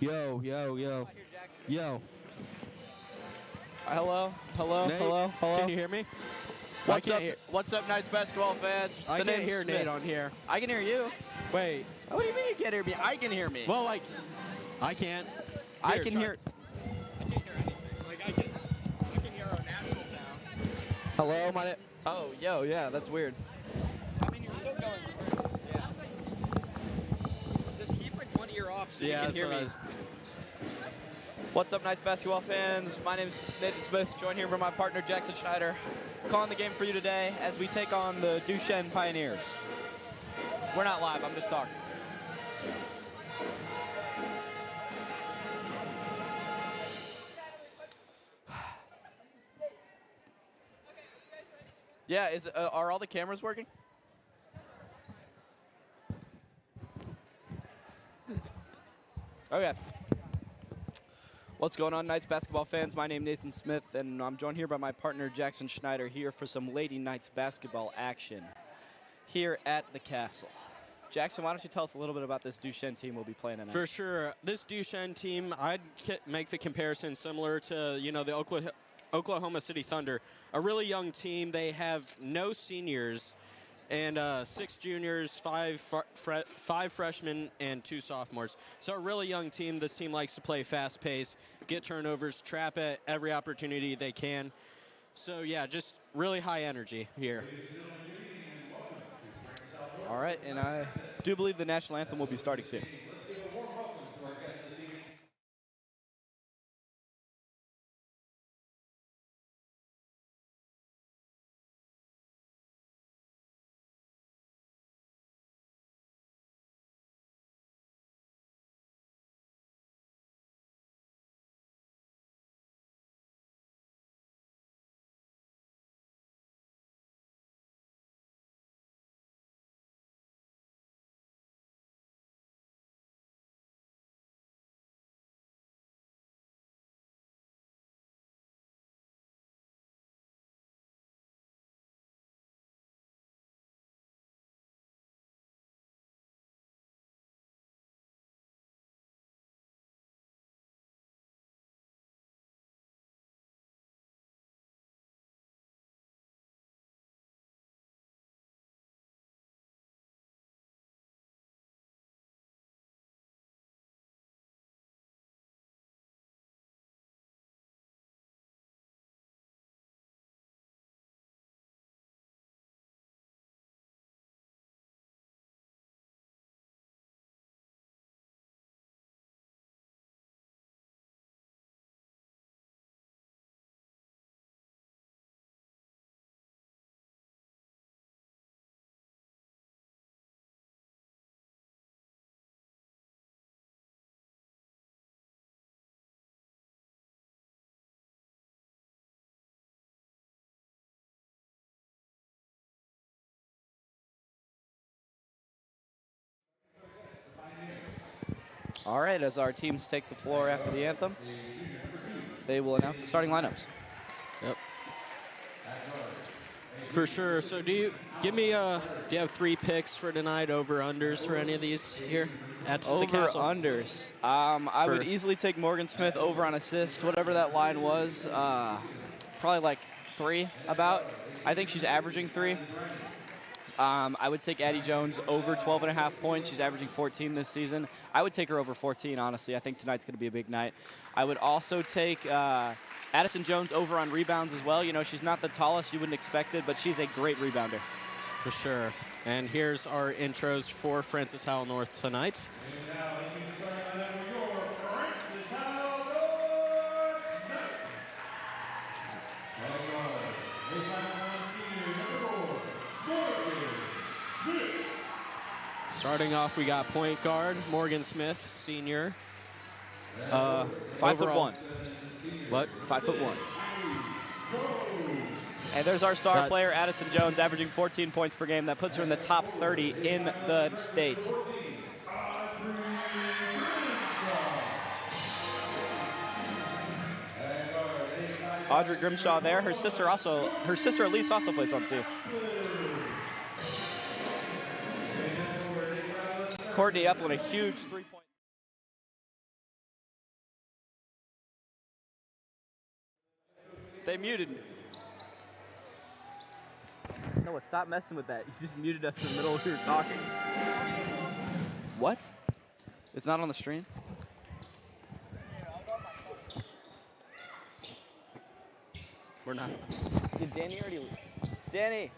Yo, yo, yo. Yo. Hello, hello, Nate, hello, hello. Can you hear me? What's up? What's up, Knights basketball fans? I can't hear Nate on here. I can hear you. Wait. What do you mean you can't hear me? I can hear me. Well, like, I can't. I can hear. I can't hear anything. Like, I can hear our natural sounds. Hello, my. Oh, yo, yeah, that's weird. I mean, you're still going. Yeah. Just keep like one ear off so you can hear me. What's up, Knights basketball fans? My name is Nathan Smith, joined here by my partner Jackson Schneider, calling the game for you today as we take on the Duchesne Pioneers. We're not live, I'm just talking. Yeah, are all the cameras working? Okay. What's going on, Knights basketball fans? My name is Nathan Smith, and I'm joined here by my partner Jackson Schneider here for some Lady Knights basketball action here at the Castle. Jackson, why don't you tell us a little bit about this Duchesne team we'll be playing tonight? For sure. This Duchesne team, I'd make the comparison similar to, the Oklahoma City Thunder. A really young team. They have no seniors and 6 juniors, 5 freshmen, and 2 sophomores. So a really young team. This team likes to play fast-paced, get turnovers, trap at every opportunity they can. So, yeah, just really high energy here. All right, and I do believe the national anthem will be starting soon. All right, as our teams take the floor after the anthem, they will announce the starting lineups. Yep. For sure. So do you have 3 picks for tonight, over-unders for any of these here at the Castle? Over-unders. I would easily take Morgan Smith over on assist, whatever that line was. Probably like 3 about. I think she's averaging 3. I would take Addie Jones over 12.5 points. She's averaging 14 this season. I would take her over 14, honestly. I think tonight's going to be a big night. I would also take Addison Jones over on rebounds as well. You know, she's not the tallest. You wouldn't expect it, but she's a great rebounder. For sure. And here's our intros for Francis Howell North tonight. Starting off, we got point guard Morgan Smith, senior. 5'1". What? 5'1". And there's our star player, Addison Jones, averaging 14 points per game. That puts her in the top 30 in the state. Audrey Grimshaw there. Her sister Elise also plays on the team. Courtney Epplin, a huge 3-point. They muted me. Noah, stop messing with that. You just muted us in the middle of we were talking. What? It's not on the stream? We're not. Did Danny already leave? Danny!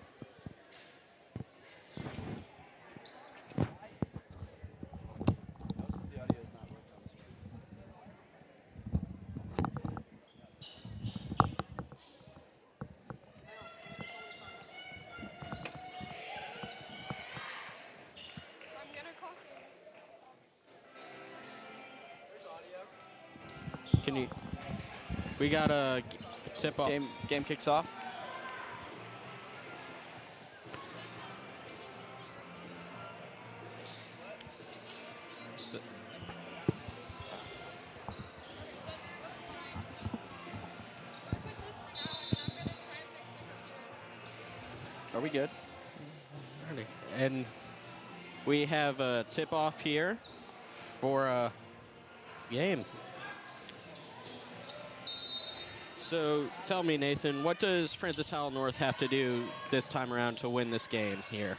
Can you? We got a tip off. Game kicks off. Are we good? And we have a tip off here for a game. So tell me, Nathan, what does Francis Howell North have to do this time around to win this game here?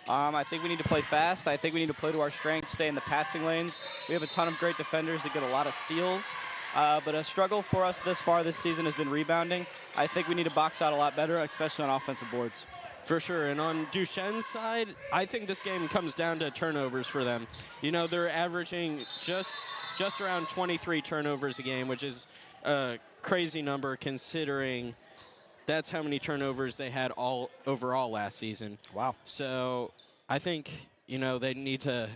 I think we need to play fast. I think we need to play to our strengths, stay in the passing lanes. We have a ton of great defenders that get a lot of steals. But a struggle for us this far this season has been rebounding. I think we need to box out a lot better, especially on offensive boards. For sure. And on Duchesne's side, I think this game comes down to turnovers for them. You know, they're averaging just around 23 turnovers a game, which is a crazy number considering that's how many turnovers they had all overall last season. Wow. So I think, you know, they need to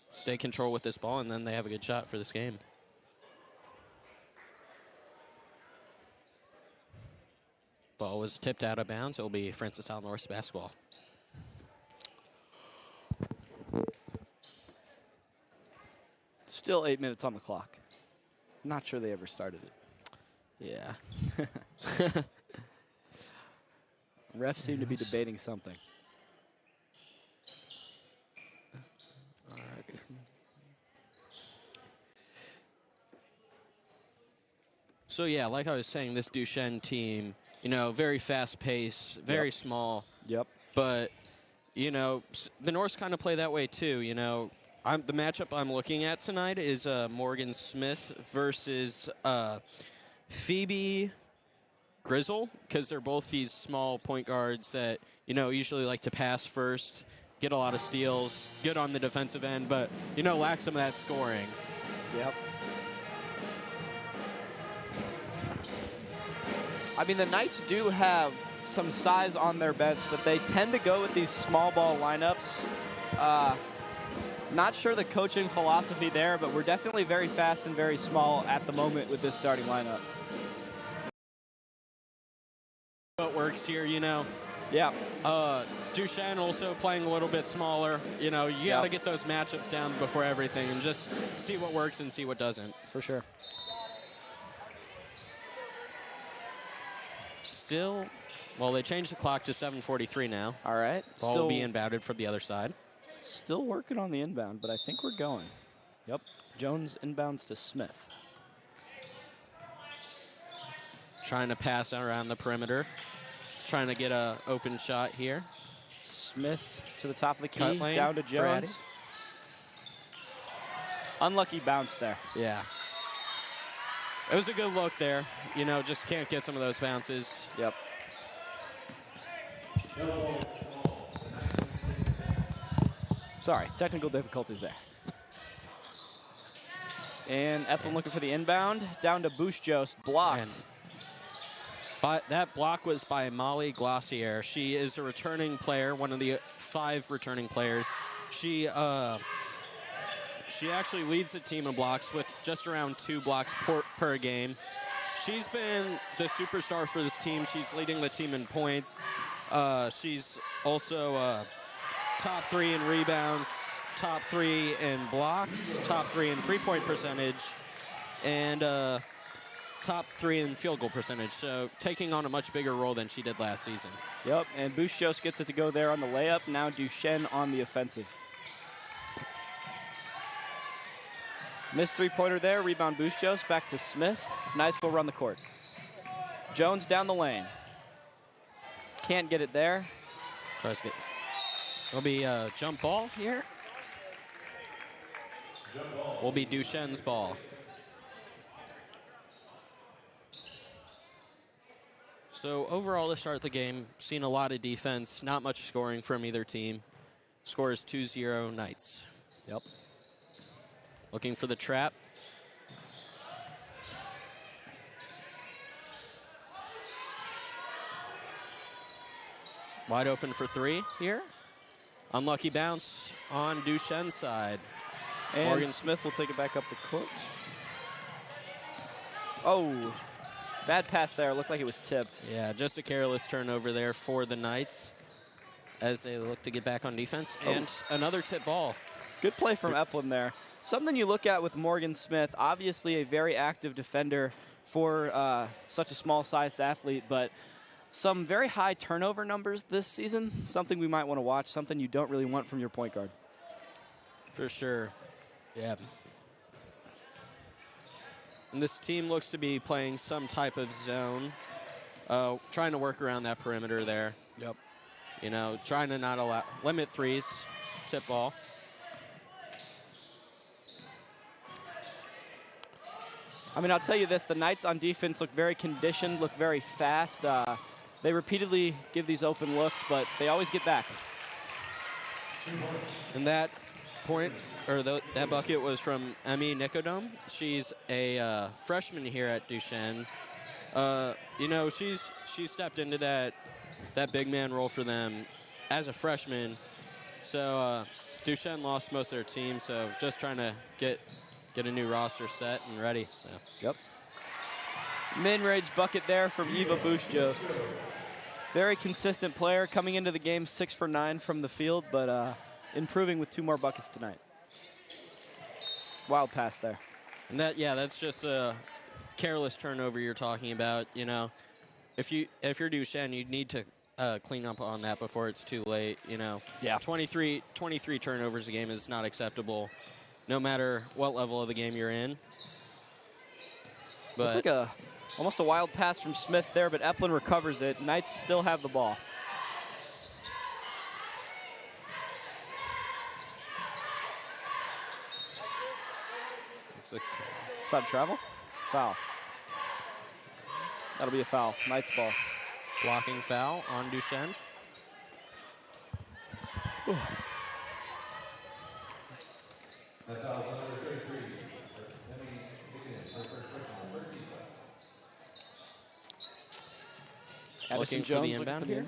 stay control with this ball, and then they have a good shot for this game. Ball was tipped out of bounds. It will be Francis Howell North's basketball. Still 8 minutes on the clock. Not sure they ever started it. Yeah. Refs seem to be debating something. All right. So, yeah, like I was saying, this Duchesne team, you know, very fast pace, very small. Yep. But, you know, the Norse kind of play that way too. You know, the matchup I'm looking at tonight is Morgan Smith versus Phoebe Grizzle, because they're both these small point guards that, you know, usually like to pass first, get a lot of steals, good on the defensive end, but, you know, lack some of that scoring. Yep. I mean, the Knights do have some size on their bench, but they tend to go with these small ball lineups. Not sure the coaching philosophy there, but we're definitely very fast and very small at the moment with this starting lineup. What works here, you know? Yeah. Duchesne also playing a little bit smaller. You know, you got to get those matchups down before everything and just see what works and see what doesn't. For sure. Still, well, they changed the clock to 7:43 now. All right. Ball will be inbounded from the other side. Still working on the inbound, but I think we're going. Yep. Jones inbounds to Smith. Trying to pass around the perimeter. Trying to get an open shot here. Smith to the top of the key, Cut lane down to Jones. Unlucky bounce there. Yeah. It was a good look there. You know, just can't get some of those bounces. Yep. Sorry, technical difficulties there. And Eplin looking for the inbound. Down to Bushjos, blocked. But that block was by Molly Glossier. She is a returning player, one of the 5 returning players. She actually leads the team in blocks with just around 2 blocks per game. She's been the superstar for this team. She's leading the team in points. She's also top 3 in rebounds, top 3 in blocks, top 3 in three-point percentage, and top 3 in field goal percentage. So taking on a much bigger role than she did last season. Yep, and Bushjos gets it to go there on the layup. Now Duchesne on the offensive. Missed three-pointer there. Rebound Bushjos. Back to Smith. Nice will run the court. Jones down the lane. Can't get it there. Tries to get. It'll be a jump ball here. Will be Duchesne's ball. So overall, to start the game, seen a lot of defense, not much scoring from either team. Score is 2-0 Knights. Yep. Looking for the trap. Wide open for three here. Unlucky bounce on Duchesne's side. And Morgan Smith will take it back up the court. Oh, bad pass there. Looked like it was tipped. Yeah, just a careless turnover there for the Knights as they look to get back on defense. And another tip ball. Good play from Eplin there. Something you look at with Morgan Smith, obviously a very active defender for such a small-sized athlete, but some very high turnover numbers this season. Something we might want to watch, something you don't really want from your point guard. For sure. Yeah. And this team looks to be playing some type of zone, trying to work around that perimeter there. Yep. You know, trying to not limit threes, tip ball. I mean, I'll tell you this, the Knights on defense look very conditioned, look very fast. They repeatedly give these open looks, but they always get back. And that point, or that bucket was from Emmy Nicodome. She's a freshman here at Duchesne. You know, she's stepped into that big man role for them as a freshman. So Duchesne lost most of their team, so just trying to get a new roster set and ready. So. Yep. Mid-range bucket there from Eva Bush-Jost. Very consistent player, coming into the game 6 for 9 from the field, but improving with 2 more buckets tonight. Wild pass there. And that's just a careless turnover you're talking about. You know, if you're Duchesne, you need to clean up on that before it's too late. You know, yeah. 23 turnovers a game is not acceptable, no matter what level of the game you're in. But like almost a wild pass from Smith there, but Eplin recovers it. Knights still have the ball. It's a foul travel? Foul. That'll be a foul. Knights ball. Blocking foul on Duchesne. Looking for the inbound here.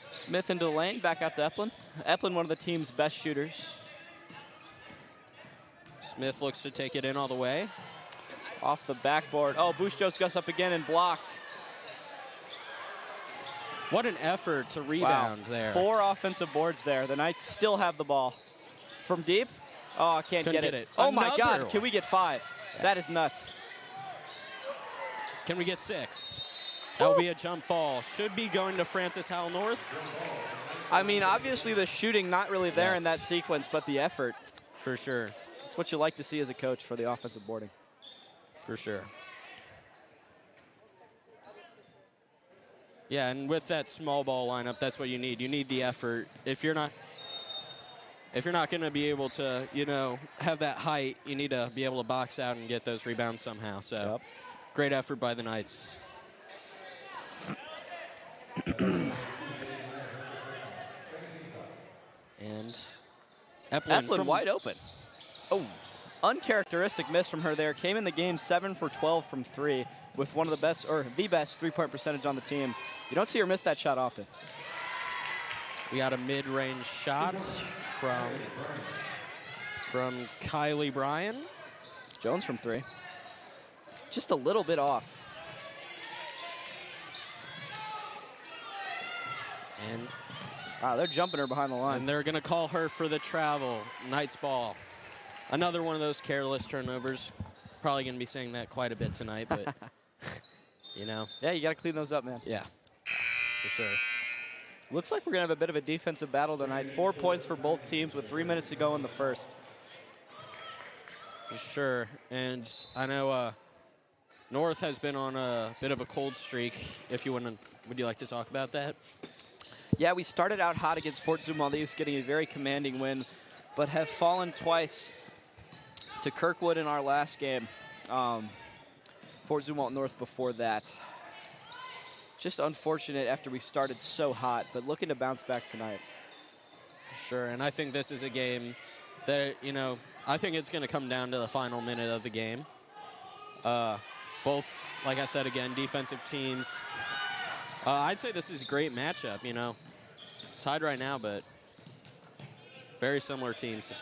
Smith into the lane, back out to Eplin. Eplin, one of the team's best shooters. Smith looks to take it in all the way. Off the backboard. Oh, Bush-Jost goes up again and blocked. What an effort to rebound there. 4 offensive boards there. The Knights still have the ball. From deep? Oh, I can't get it. Oh, my God. Can we get 5? That is nuts. Can we get 6? That will be a jump ball. Should be going to Francis Howell North. I mean, obviously the shooting not really there in that sequence, but the effort. For sure. That's what you like to see as a coach for the offensive boarding. For sure. Yeah, and with that small ball lineup, that's what you need. You need the effort. If you're not going to be able to, you know, have that height, you need to be able to box out and get those rebounds somehow. So, great effort by the Knights. And Eplin wide open. Oh, uncharacteristic miss from her there. Came in the game 7 for 12 from 3 with one of the best, or the best, 3-point percentage on the team. You don't see her miss that shot often. We got a mid-range shot from Kylie Bryan. Jones from 3. Just a little bit off. And wow, they're jumping her behind the line. And they're going to call her for the travel. Knights ball. Another one of those careless turnovers. Probably going to be saying that quite a bit tonight, but, you know. Yeah, you got to clean those up, man. Yeah, for sure. Looks like we're going to have a bit of a defensive battle tonight. 4 points for both teams with 3 minutes to go in the first. For sure. And I know North has been on a bit of a cold streak. If you would you like to talk about that? Yeah, we started out hot against Fort Zumwalt East, getting a very commanding win, but have fallen twice to Kirkwood in our last game. Fort Zumwalt North before that. Just unfortunate after we started so hot, but looking to bounce back tonight. Sure, and I think this is a game that, I think it's going to come down to the final minute of the game. Both, like I said again, defensive teams. I'd say this is a great matchup, Tied right now, but very similar teams.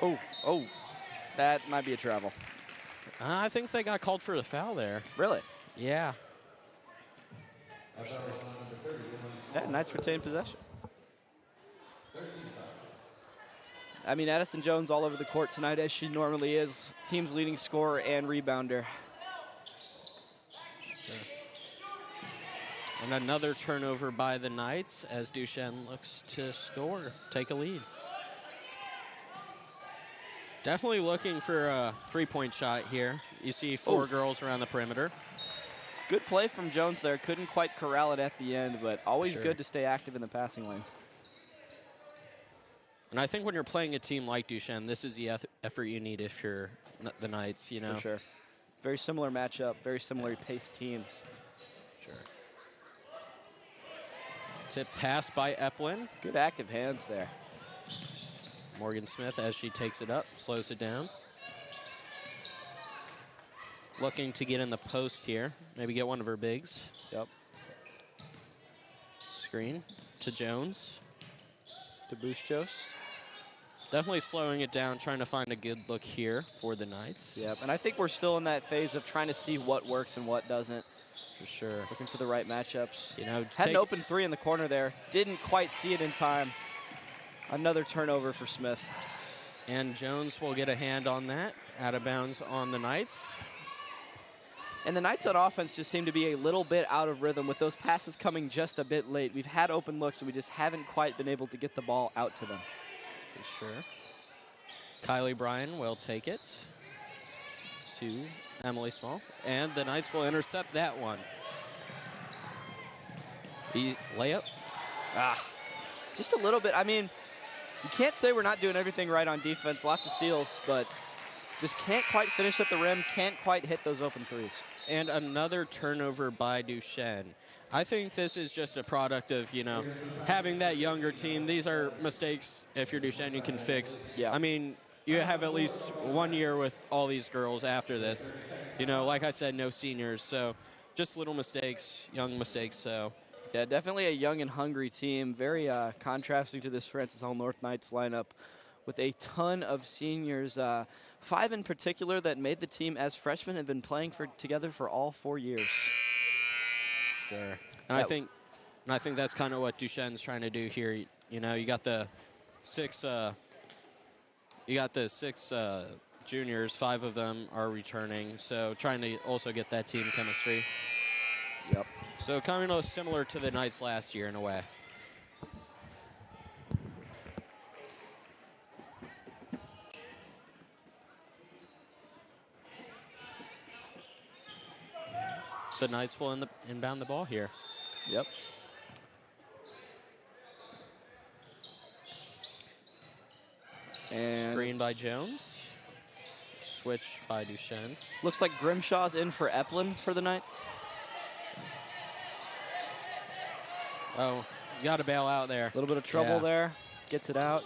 Oh, that might be a travel. I think they got called for the foul there. Really? Yeah. Yeah, Knights retain possession. I mean, Addison Jones all over the court tonight, as she normally is. Team's leading scorer and rebounder. Sure. And another turnover by the Knights as Duchesne looks to score, take a lead. Definitely looking for a three-point shot here. You see four girls around the perimeter. Good play from Jones there. Couldn't quite corral it at the end, but always good to stay active in the passing lanes. And I think when you're playing a team like Duchesne, this is the effort you need if you're the Knights, For sure. Very similar matchup, very similar paced teams. Sure. Tip pass by Eplin. Good active hands there. Morgan Smith, as she takes it up, slows it down. Looking to get in the post here. Maybe get one of her bigs. Yep. Screen to Jones. To Bustos. Definitely slowing it down, trying to find a good look here for the Knights. Yep, and I think we're still in that phase of trying to see what works and what doesn't. For sure. Looking for the right matchups. Had an open three in the corner there. Didn't quite see it in time. Another turnover for Smith. And Jones will get a hand on that. Out of bounds on the Knights. And the Knights on offense just seem to be a little bit out of rhythm with those passes coming just a bit late. We've had open looks, and we just haven't quite been able to get the ball out to them. For sure. Kylie Bryan will take it to Emily Small. And the Knights will intercept that one. Layup. Just a little bit. I mean, you can't say we're not doing everything right on defense. Lots of steals, but just can't quite finish at the rim, can't quite hit those open threes. And another turnover by Duchesne. I think this is just a product of, having that younger team. These are mistakes, if you're Duchesne, you can fix. Yeah. I mean, you have at least 1 year with all these girls after this. Like I said, no seniors. So just little mistakes, young mistakes. So yeah, definitely a young and hungry team. Very contrasting to this Francis Hall North Knights lineup with a ton of seniors. 5 in particular that made the team as freshmen and been playing together for all 4 years. Sure. And I think that's kind of what Duchesne's trying to do here. You got the six juniors, 5 of them are returning. So trying to also get that team chemistry. Yep. So kind of similar to the Knights last year in a way. The Knights will inbound the ball here. Yep. And screen by Jones. Switch by Duchesne. Looks like Grimshaw's in for Eplin for the Knights. Oh, you got to bail out there. A little bit of trouble there. Gets it out.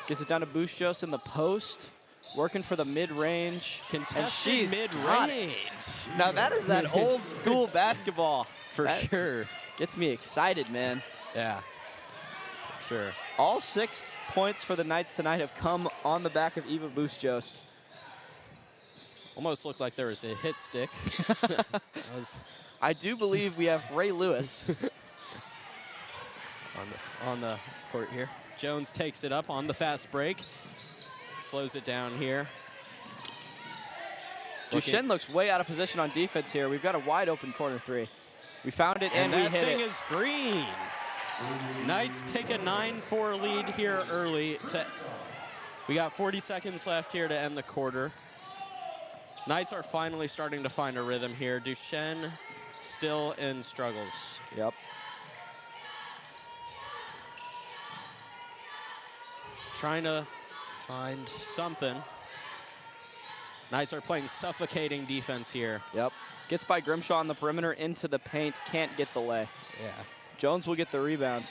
Gets it down to Bustos in the post. Working for the mid-range. Contested mid-range. Now that is that old school basketball. For sure. Gets me excited, man. Yeah, for sure. All 6 points for the Knights tonight have come on the back of Eva Bustos. Almost looked like there was a hit stick. I do believe we have Ray Lewis on the court here. Jones takes it up on the fast break. Slows it down here. Duchesne looks way out of position on defense here. We've got a wide open corner 3. We found it and we hit it. That thing is green. Knights take a 9-4 lead here early. We got 40 seconds left here to end the quarter. Knights are finally starting to find a rhythm here. Duchesne still in struggles. Yep. Trying to find something. Knights are playing suffocating defense here. Yep. Gets by Grimshaw on the perimeter into the paint. Can't get the lay. Yeah. Jones will get the rebound.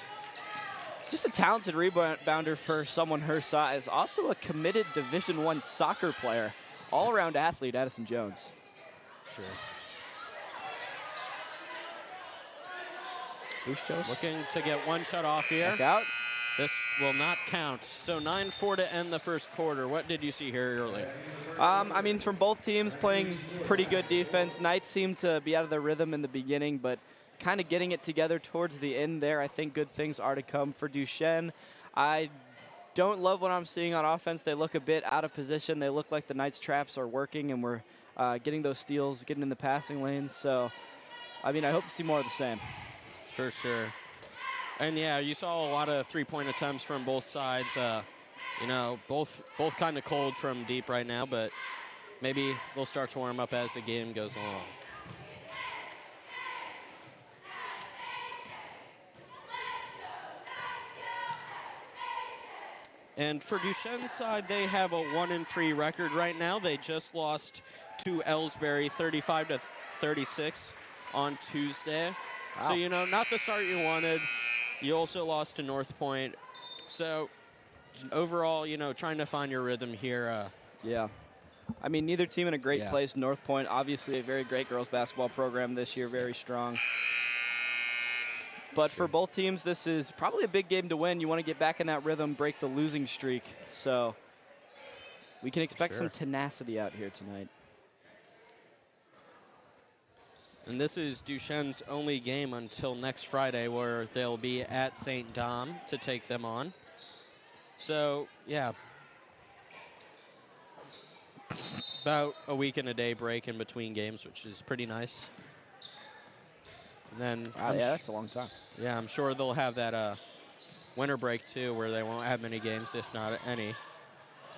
Just a talented rebounder for someone her size. Also a committed Division I soccer player. All-around athlete, Addison Jones. Sure. Bustos. Looking to get one shot off here. Back out. This will not count. So 9-4 to end the first quarter. What did you see here earlier? I mean, from both teams playing pretty good defense. Knights seem to be out of their rhythm in the beginning, but kind of getting it together towards the end there. I think good things are to come for Duchesne. I don't love what I'm seeing on offense. They look a bit out of position. They look like the Knights traps are working, and we're getting those steals, getting in the passing lanes. So, I mean, I hope to see more of the same. For sure. And yeah, you saw a lot of three-point attempts from both sides. You know, both kind of cold from deep right now, but maybe they'll start to warm up as the game goes along. And for Duchesne's side, they have a 1-3 record right now. They just lost to Ellsbury 35-36 on Tuesday. Wow. So, you know, not the start you wanted. You also lost to North Point. So, overall, you know, trying to find your rhythm here. Yeah. I mean, neither team in a great place. North Point, obviously a very great girls basketball program this year, very strong. But for both teams, this is probably a big game to win. You want to get back in that rhythm, break the losing streak. So we can expect some tenacity out here tonight. And this is Duchesne's only game until next Friday, where they'll be at St. Dom to take them on. So, yeah. About a week and a day break in between games, which is pretty nice. And then yeah, that's a long time. Yeah, I'm sure they'll have that winter break too, where they won't have many games, if not any.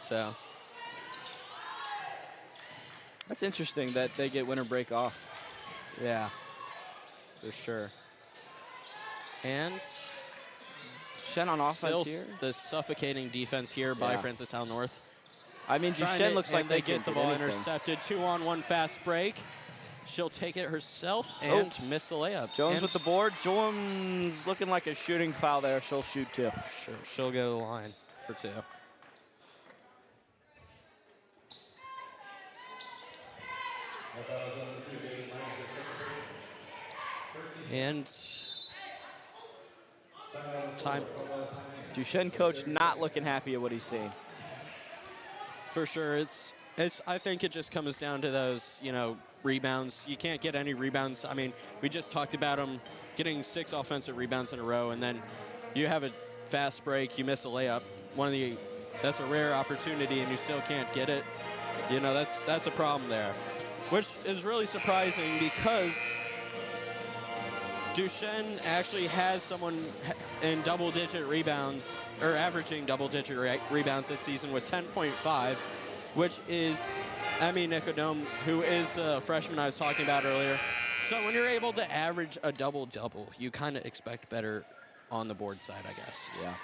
So that's interesting that they get winter break off. Yeah, for sure. And Shen on offense here. The suffocating defense here by Francis Howell North. I mean, Duchesne looks like they get the ball intercepted. 2-on-1 fast break. She'll take it herself and miss the layup. Jones with the board. Jones looking like a shooting foul there. She'll shoot two. Sure, she'll go to the line for two. And time. Duchesne coach not looking happy at what he's seeing. For sure, I think it just comes down to those, you know, rebounds. You can't get any rebounds. I mean, we just talked about them getting 6 offensive rebounds in a row, and then you have a fast break, you miss a layup. That's a rare opportunity, and you still can't get it. You know, that's a problem there, which is really surprising because Duchesne actually has someone in double-digit rebounds, or averaging double-digit rebounds this season with 10.5, which is Emmy Nicodome, who is a freshman I was talking about earlier. So when you're able to average a double-double, you kind of expect better on the board side, I guess. Yeah.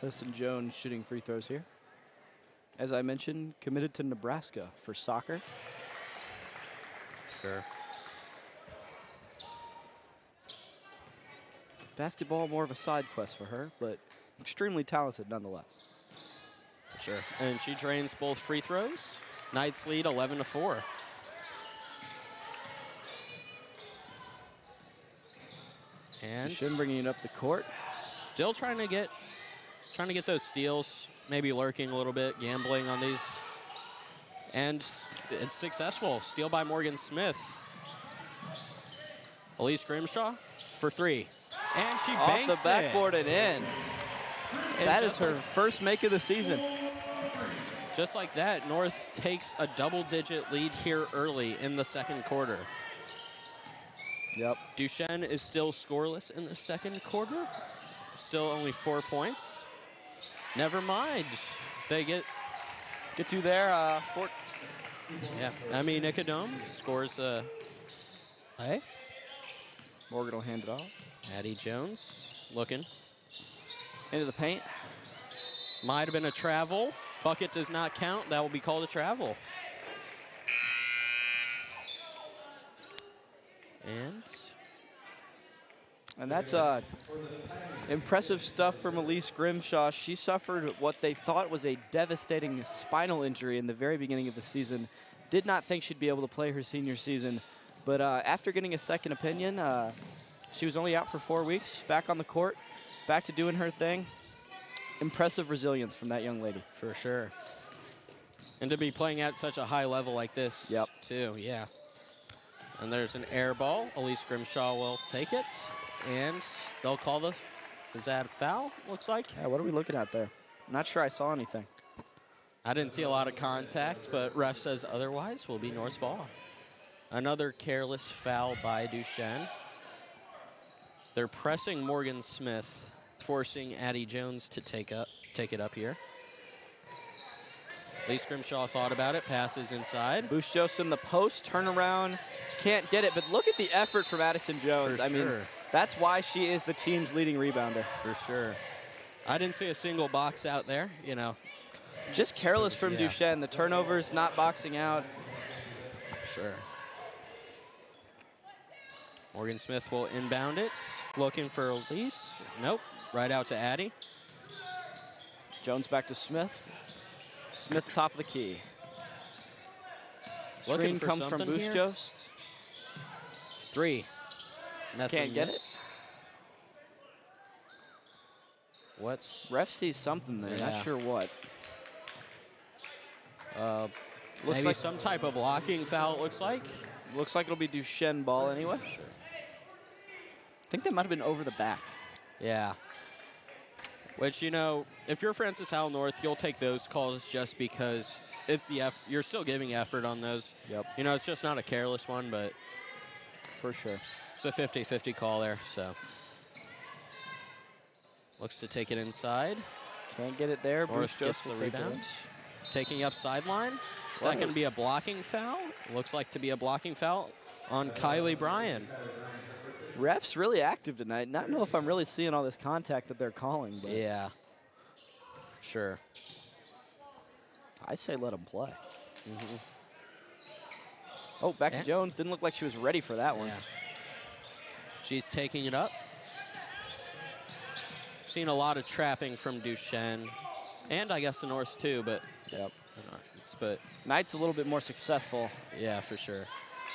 Addison Jones shooting free throws here. As I mentioned, committed to Nebraska for soccer. Sure. Basketball, more of a side quest for her, but extremely talented nonetheless. For sure. And she drains both free throws. Knights lead 11-4. And Duchesne bringing it up the court. Still trying to get those steals, maybe lurking a little bit, gambling on these. And it's successful. Steal by Morgan Smith. Elise Grimshaw for 3. And she banks off the backboard and in. And that is her first make of the season. Just like that, North takes a double-digit lead here early in the second quarter. Yep. Duchesne is still scoreless in the second quarter. Still only 4 points. Never mind. They get to there. Yeah, Emmy Nicodome scores a play. Morgan will hand it off. Addie Jones looking. Into the paint. Might have been a travel. Bucket does not count. That will be called a travel. And that's impressive stuff from Elise Grimshaw. She suffered what they thought was a devastating spinal injury in the very beginning of the season. Did not think she'd be able to play her senior season. But after getting a second opinion, she was only out for 4 weeks, back on the court, back to doing her thing. Impressive resilience from that young lady. For sure. And to be playing at such a high level like this, too, yeah. And there's an air ball. Elise Grimshaw will take it. And they'll call is that a foul, looks like? Yeah, what are we looking at there? Not sure I saw anything. I didn't see a lot of contact, but ref says otherwise will be North's ball. Another careless foul by Duchesne. They're pressing Morgan Smith, forcing Addie Jones to take it up here. Lee Scrimshaw thought about it, passes inside. Bustos in the post, turnaround, can't get it, but look at the effort from Addison Jones. I mean, that's why she is the team's leading rebounder. For sure. I didn't see a single box out there, you know. Just careless from Duchesne. The turnovers, not boxing out. Sure. Morgan Smith will inbound it, looking for Elise. Nope, right out to Addie. Jones back to Smith. Smith top of the key. Looking Screen for comes from Bustos. 3. And that's can't get it. Ref sees something there, not sure what. Looks maybe like some type of blocking foul, it looks like. Looks like it'll be Duchesne ball anyway. Sure. I think that might have been over the back. Yeah. Which, you know, if you're Francis Howell North, you'll take those calls just because it's you're still giving effort on those. Yep. You know, it's just not a careless one, but for sure. It's a 50-50 call there, so. Looks to take it inside. Can't get it there. North gets the rebound. Taking up sideline. Is that going to be a blocking foul? Looks like to be a blocking foul on Kylie Bryan. Refs really active tonight. Not know if I'm really seeing all this contact that they're calling. But yeah. Sure. I say let them play. Oh, back to Jones. Didn't look like she was ready for that one. Yeah. She's taking it up. Seen a lot of trapping from Duchesne. And I guess the North too, but but Knight's a little bit more successful. Yeah, for sure.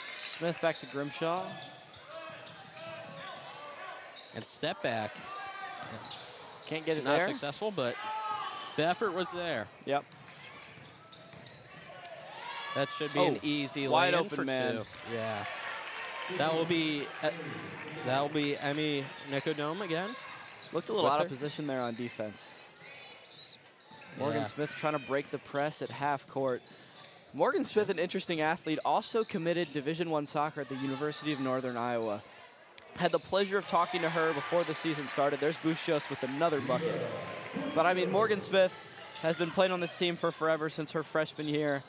Smith back to Grimshaw. And step back. Can't get it not there. Successful, but the effort was there. Yep. That should be an easy wide lay-in open for man. 2. Yeah. That will be Emmy Nicodome again. Looked a little out of position there on defense. Morgan Smith trying to break the press at half court. Morgan Smith, an interesting athlete, also committed Division I soccer at the University of Northern Iowa. Had the pleasure of talking to her before the season started. There's Bustos with another bucket. But I mean, Morgan Smith has been playing on this team for forever since her freshman year.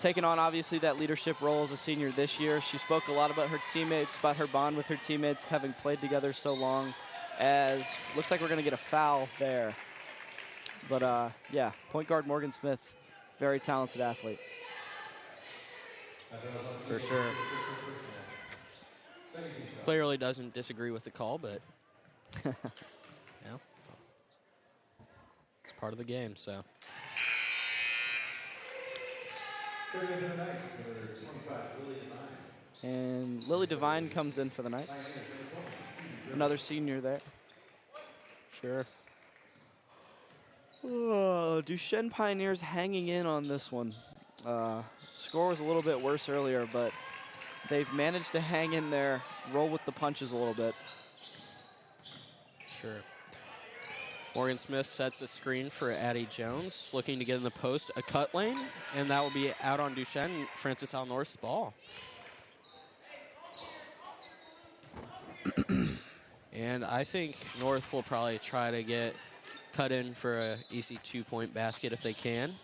Taking on, obviously, that leadership role as a senior this year. She spoke a lot about her teammates, about her bond with her teammates, having played together so long. As looks like we're going to get a foul there. But, yeah, point guard Morgan Smith, very talented athlete. For sure. Clearly doesn't disagree with the call, but yeah, it's part of the game, so. And Lily Devine comes in for the Knights. Another senior there. Sure. Oh, Duchesne Pioneers hanging in on this one. Score was a little bit worse earlier, but they've managed to hang in there, roll with the punches a little bit. Sure. Morgan Smith sets a screen for Addie Jones, looking to get in the post, a cut lane, and that will be out on Duchesne, Francis Howell North's ball. And I think North will probably try to get cut in for a easy 2-point basket if they can.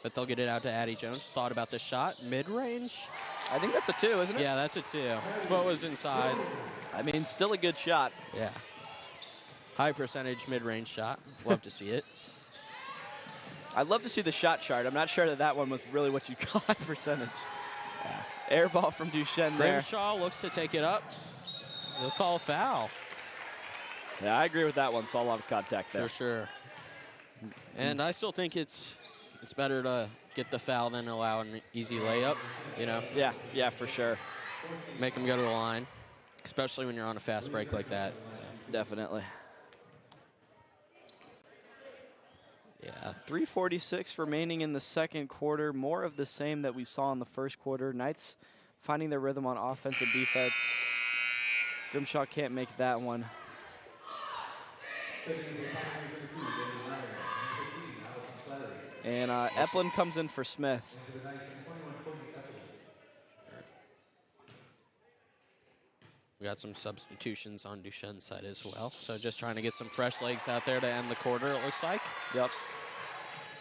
But they'll get it out to Addie Jones. Thought about the shot. Mid-range. I think that's a 2, isn't it? Yeah, that's a 2. Foot was inside. I mean, still a good shot. Yeah. High percentage mid-range shot. Love to see it. I'd love to see the shot chart. I'm not sure that that one was really what you call high percentage. Air ball from Duchesne there. Grimshaw looks to take it up. He'll call a foul. Yeah, I agree with that one. Saw a lot of contact there. For sure. And I still think it's better to get the foul than allow an easy layup, you know? Yeah, for sure. Make them go to the line, especially when you're on a fast break like that. Definitely. Yeah. 3:46 remaining in the second quarter. More of the same that we saw in the first quarter. Knights finding their rhythm on offense and defense. Grimshaw can't make that one. And Eplin comes in for Smith. We got some substitutions on Duchesne's side as well. So just trying to get some fresh legs out there to end the quarter, it looks like. Yep.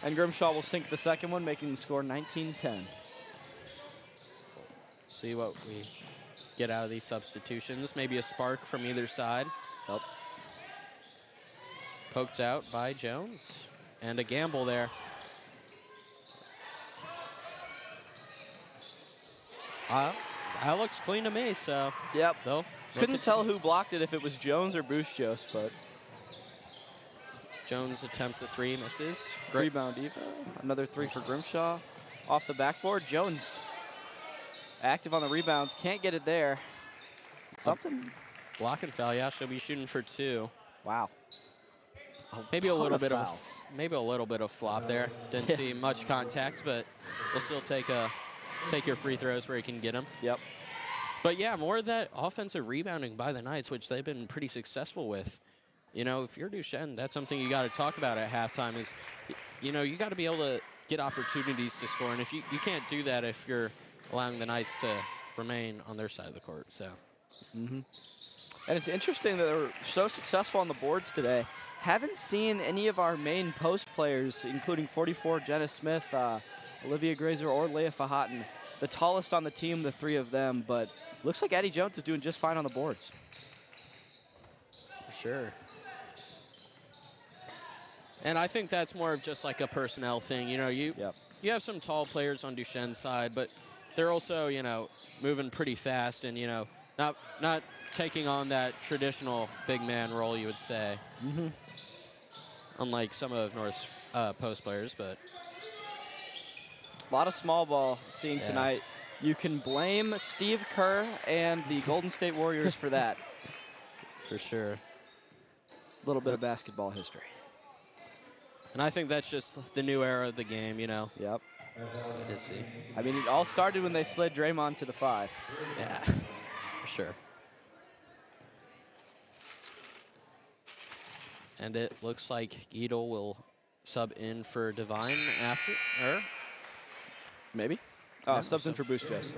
And Grimshaw will sink the second one, making the score 19-10. See what we get out of these substitutions. Maybe a spark from either side. Yep. Poked out by Jones. And a gamble there. That looks clean to me, so. Yep. Though. Couldn't tell who blocked it, if it was Jones or Bustos, but. Jones attempts the 3, misses. Rebound Eva. Another 3 for Grimshaw. Off the backboard, Jones active on the rebounds. Can't get it there. Something. Block and foul, yeah. She'll be shooting for 2. Wow. Maybe a little bit of flop there. Didn't see much contact, but we'll still take your free throws where you can get them. Yep. But yeah, more of that offensive rebounding by the Knights, which they've been pretty successful with. You know, if you're Duchesne, that's something you got to talk about at halftime is, you know, you got to be able to get opportunities to score. And if you can't do that if you're allowing the Knights to remain on their side of the court. So. Mm-hmm. And it's interesting that they were so successful on the boards today. Haven't seen any of our main post players, including 44 Jenna Smith, Olivia Grazer, or Leah Fahatin. The tallest on the team, the 3 of them, but looks like Addie Jones is doing just fine on the boards. Sure. And I think that's more of just like a personnel thing. You know, you have some tall players on Duchesne's side, but they're also, you know, moving pretty fast and, you know, not taking on that traditional big man role, you would say. Mm-hmm. Unlike some of North's post players, but. A lot of small ball seeing tonight. You can blame Steve Kerr and the Golden State Warriors for that. For sure. A little bit of basketball history. And I think that's just the new era of the game, you know. Yep. Good to see. I mean, it all started when they slid Draymond to the 5. Yeah, for sure. And it looks like Giedel will sub in for Divine after. Maybe. Oh, subs in for Bustos.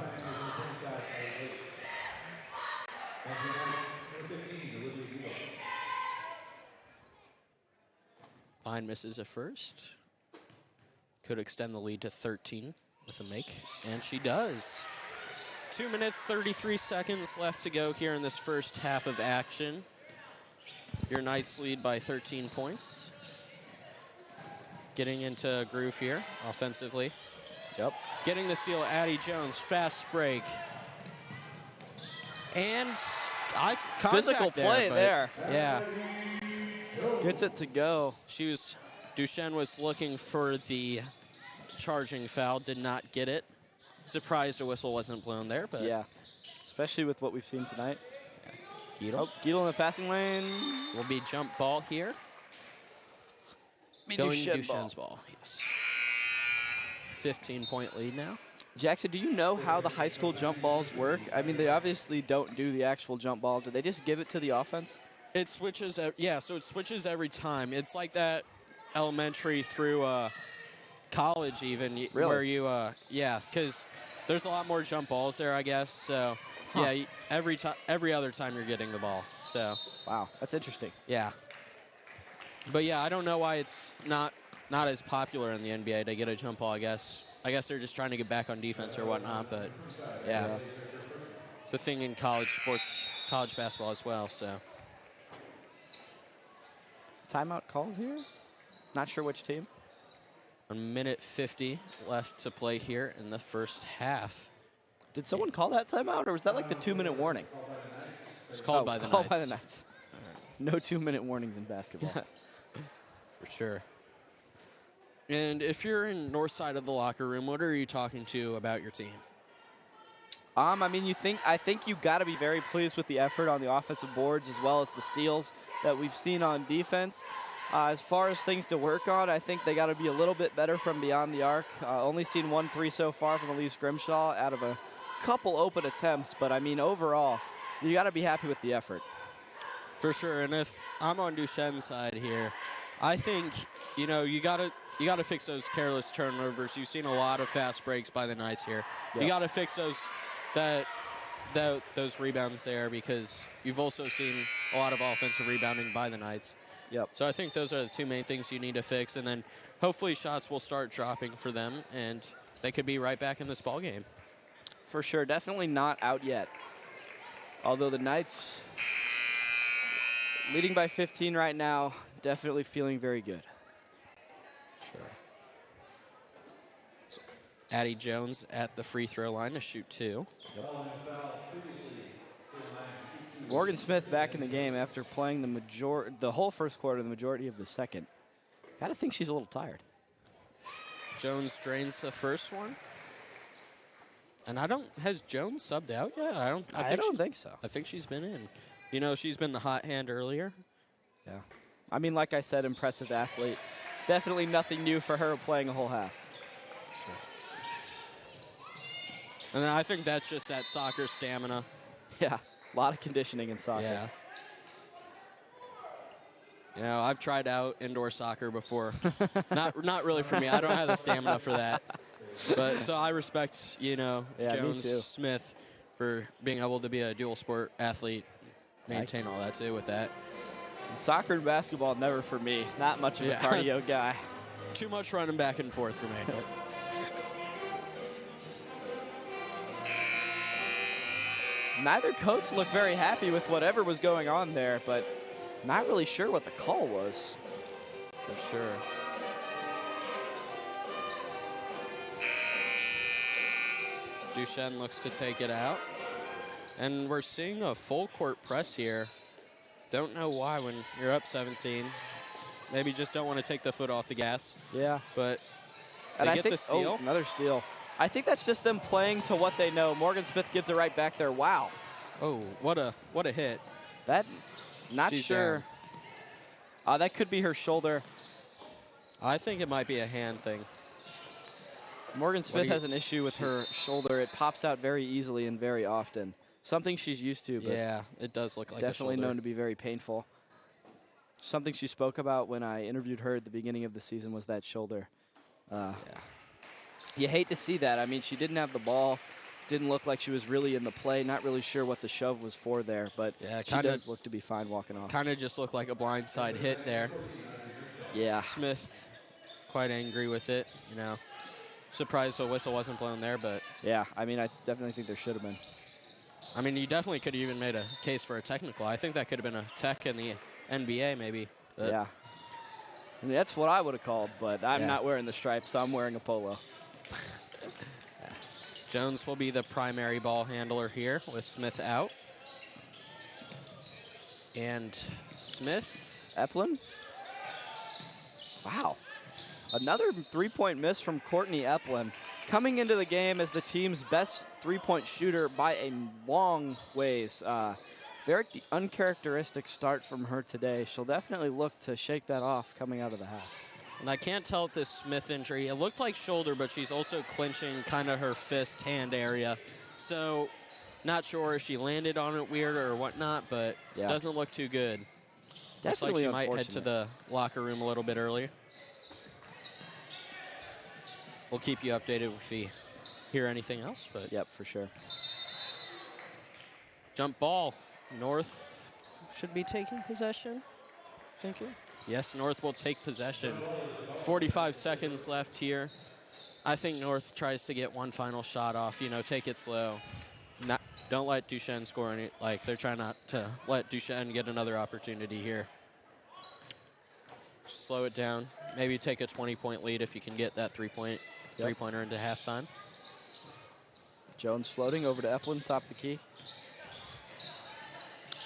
Divine misses a first. Could extend the lead to 13 with a make, and she does. 2 minutes, 33 seconds left to go here in this first half of action. Your Knights lead by 13 points. Getting into a groove here offensively. Yep. Getting the steal, Addie Jones, fast break. And physical play there. Yeah. Gets it to go. Duchesne was looking for the charging foul, did not get it. Surprised a whistle wasn't blown there, but. Yeah, especially with what we've seen tonight. Giedel. Oh, Giedel in the passing lane. Will be jump ball here. Going Duchesne's ball, yes. 15-point lead now. Jackson, do you know how the high school jump balls work? I mean, they obviously don't do the actual jump ball. Do they just give it to the offense? It switches, yeah, so it switches every time. It's like that elementary through college even. Really? Where you, yeah, because there's a lot more jump balls there, I guess. So, yeah, every other time you're getting the ball. So. Wow, that's interesting. Yeah. But yeah, I don't know why it's not as popular in the NBA to get a jump ball, I guess. I guess they're just trying to get back on defense or whatnot, but yeah. It's a thing in college sports, college basketball as well, so. Timeout call here? Not sure which team. 1 minute 50 left to play here in the first half. Did someone call that timeout, or was that like the 2-minute warning? It's called by the Knights. Called by the Knights. No 2-minute warnings in basketball. For sure. And if you're in north side of the locker room, what are you talking to about your team? I mean, I think you got to be very pleased with the effort on the offensive boards as well as the steals that we've seen on defense. As far as things to work on, I think they got to be a little bit better from beyond the arc. Only seen 1 3 so far from Elise Grimshaw out of a couple open attempts, but I mean, overall, you got to be happy with the effort. For sure, and if I'm on Duchesne's side here, I think, you know, you got to fix those careless turnovers. You've seen a lot of fast breaks by the Knights here. Yep. You got to fix those rebounds there, because you've also seen a lot of offensive rebounding by the Knights. Yep. So I think those are the 2 main things you need to fix, and then hopefully shots will start dropping for them, and they could be right back in this ball game. For sure, definitely not out yet. Although the Knights leading by 15 right now, definitely feeling very good. Sure. So, Addie Jones at the free throw line to shoot 2. Yep. Morgan Smith back in the game after playing the whole first quarter, the majority of the second. Gotta think she's a little tired. Jones drains the first one. And has Jones subbed out yet? I don't think so. I think she's been in. You know, she's been the hot hand earlier. Yeah. I mean, like I said, impressive athlete. Definitely nothing new for her playing a whole half. Sure. And then I think that's just that soccer stamina. Yeah, a lot of conditioning in soccer. Yeah. You know, I've tried out indoor soccer before. not really for me. I don't have the stamina for that. But so I respect, you know, Jones Smith for being able to be a dual sport athlete, maintain all that too with that. Soccer and basketball, never for me. Not much of a cardio guy. Too much running back and forth for me. Neither coach looked very happy with whatever was going on there, but not really sure what the call was. For sure. Duchesne looks to take it out. And we're seeing a full court press here. Don't know why when you're up 17. Maybe just don't want to take the foot off the gas. Yeah. But and they get the steal. Oh, another steal. I think that's just them playing to what they know. Morgan Smith gives it right back there. Wow. Oh, what a hit. That, not sure. That could be her shoulder. I think it might be a hand thing. Morgan Smith has an issue with her shoulder. It pops out very easily and very often. Something she's used to, but yeah, it does look like definitely known to be very painful. Something she spoke about when I interviewed her at the beginning of the season was that shoulder. Yeah. You hate to see that. I mean, she didn't have the ball. Didn't look like she was really in the play. Not really sure what the shove was for there, but yeah, she does look to be fine walking off. Kind of just looked like a blindside hit there. Yeah. Smith quite angry with it, you know. Surprised the whistle wasn't blown there, but yeah, I mean, I definitely think there should have been. I mean, you definitely could have even made a case for a technical. I think that could have been a tech in the NBA maybe. Yeah. I mean, that's what I would have called, but I'm not wearing the stripes, so I'm wearing a polo. Jones will be the primary ball handler here with Smith out. And Smith. Eplin. Wow. Another three-point miss from Courtney Eplin. Coming into the game as the team's best three-point shooter by a long ways. Very uncharacteristic start from her today. She'll definitely look to shake that off coming out of the half. And I can't tell if this Smith injury, it looked like shoulder, but she's also clenching kind of her fist hand area. So not sure if she landed on it weird or whatnot, but doesn't look too good. Definitely looks like she might head to the locker room a little bit earlier. We'll keep you updated if we hear anything else. But yep, for sure. Jump ball. North should be taking possession, thinking. Yes, North will take possession. 45 seconds left here. I think North tries to get one final shot off, you know, take it slow. Don't let Duchesne score any, like they're trying not to let Duchesne get another opportunity here. Slow it down. Maybe take a 20-point lead if you can get that three-pointer into halftime. Jones floating over to Eplin, top of the key.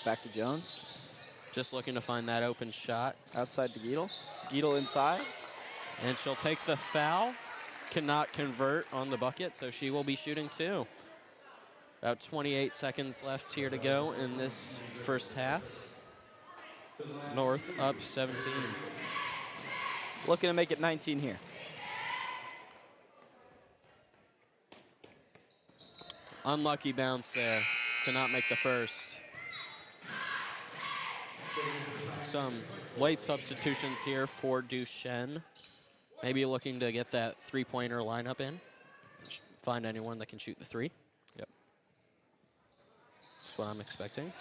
Back to Jones. Just looking to find that open shot. Outside to Giedel. Giedel inside. And she'll take the foul. Cannot convert on the bucket, so she will be shooting 2. About 28 seconds left here to go in this first half. North up 17. Looking to make it 19 here. Unlucky bounce there. Cannot make the first. Some late substitutions here for Duchesne. Maybe looking to get that three-pointer lineup in. Find anyone that can shoot the 3. Yep. That's what I'm expecting.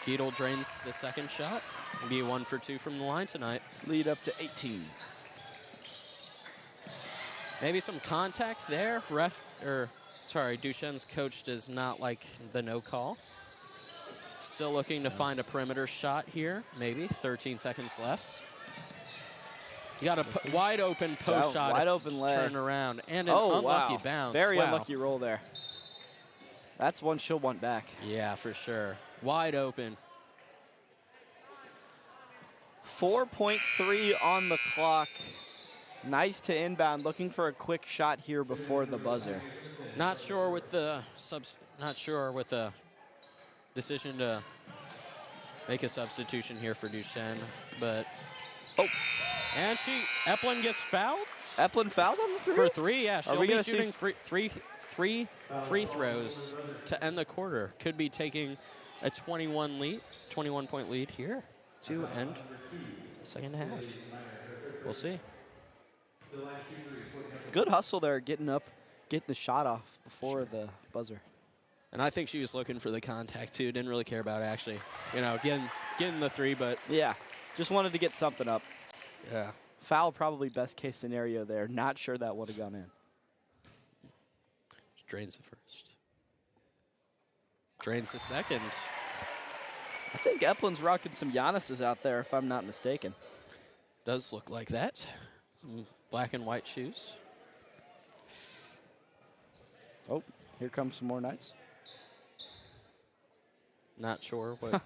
Giedel drains the second shot. Be 1 for 2 from the line tonight. Lead up to 18. Maybe some contact there. Duchesne's coach does not like the no call. Still looking to find a perimeter shot here. Maybe 13 seconds left. You got a wide open post shot. Wide open lay. Turn around and an unlucky bounce. Very unlucky roll there. That's one she'll want back. Yeah, for sure. Wide open. 4.3 on the clock. Nice to inbound. Looking for a quick shot here before the buzzer. Not sure with the decision to make a substitution here for Duchesne, but and Eplin gets fouled. Eplin fouled on the 3? For 3, yeah. She'll be shooting three free throws to end the quarter. Could be taking a 21-point lead here to end second half. We'll see. Good hustle there, getting the shot off before the buzzer. And I think she was looking for the contact too. Didn't really care about actually, getting the 3, but yeah, just wanted to get something up. Yeah. Foul probably best case scenario there. Not sure that would have gone in. Drains the first. Drains the second. I think Eplin's rocking some Giannis's out there, if I'm not mistaken. Does look like that. Some black and white shoes. Oh, here comes some more Knights. Not sure what.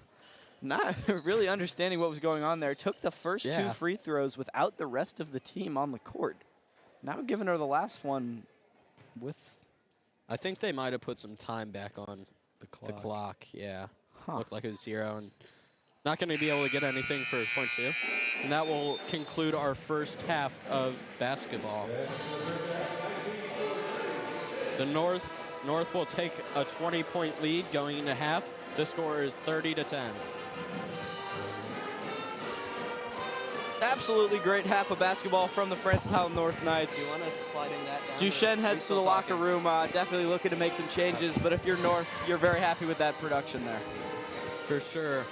Not really understanding what was going on there. Took the first 2 free throws without the rest of the team on the court. Now giving her the last one with... I think they might have put some time back on the clock. Yeah. Looked like it was 0. And not going to be able to get anything for point 2. And that will conclude our first half of basketball. The North will take a 20-point lead going into half. The score is 30-10. Absolutely great half of basketball from the Francis Howell North Knights. Do you want us sliding that down? Duchesne heads to the locker room, definitely looking to make some changes, but if you're North, you're very happy with that production there. For sure.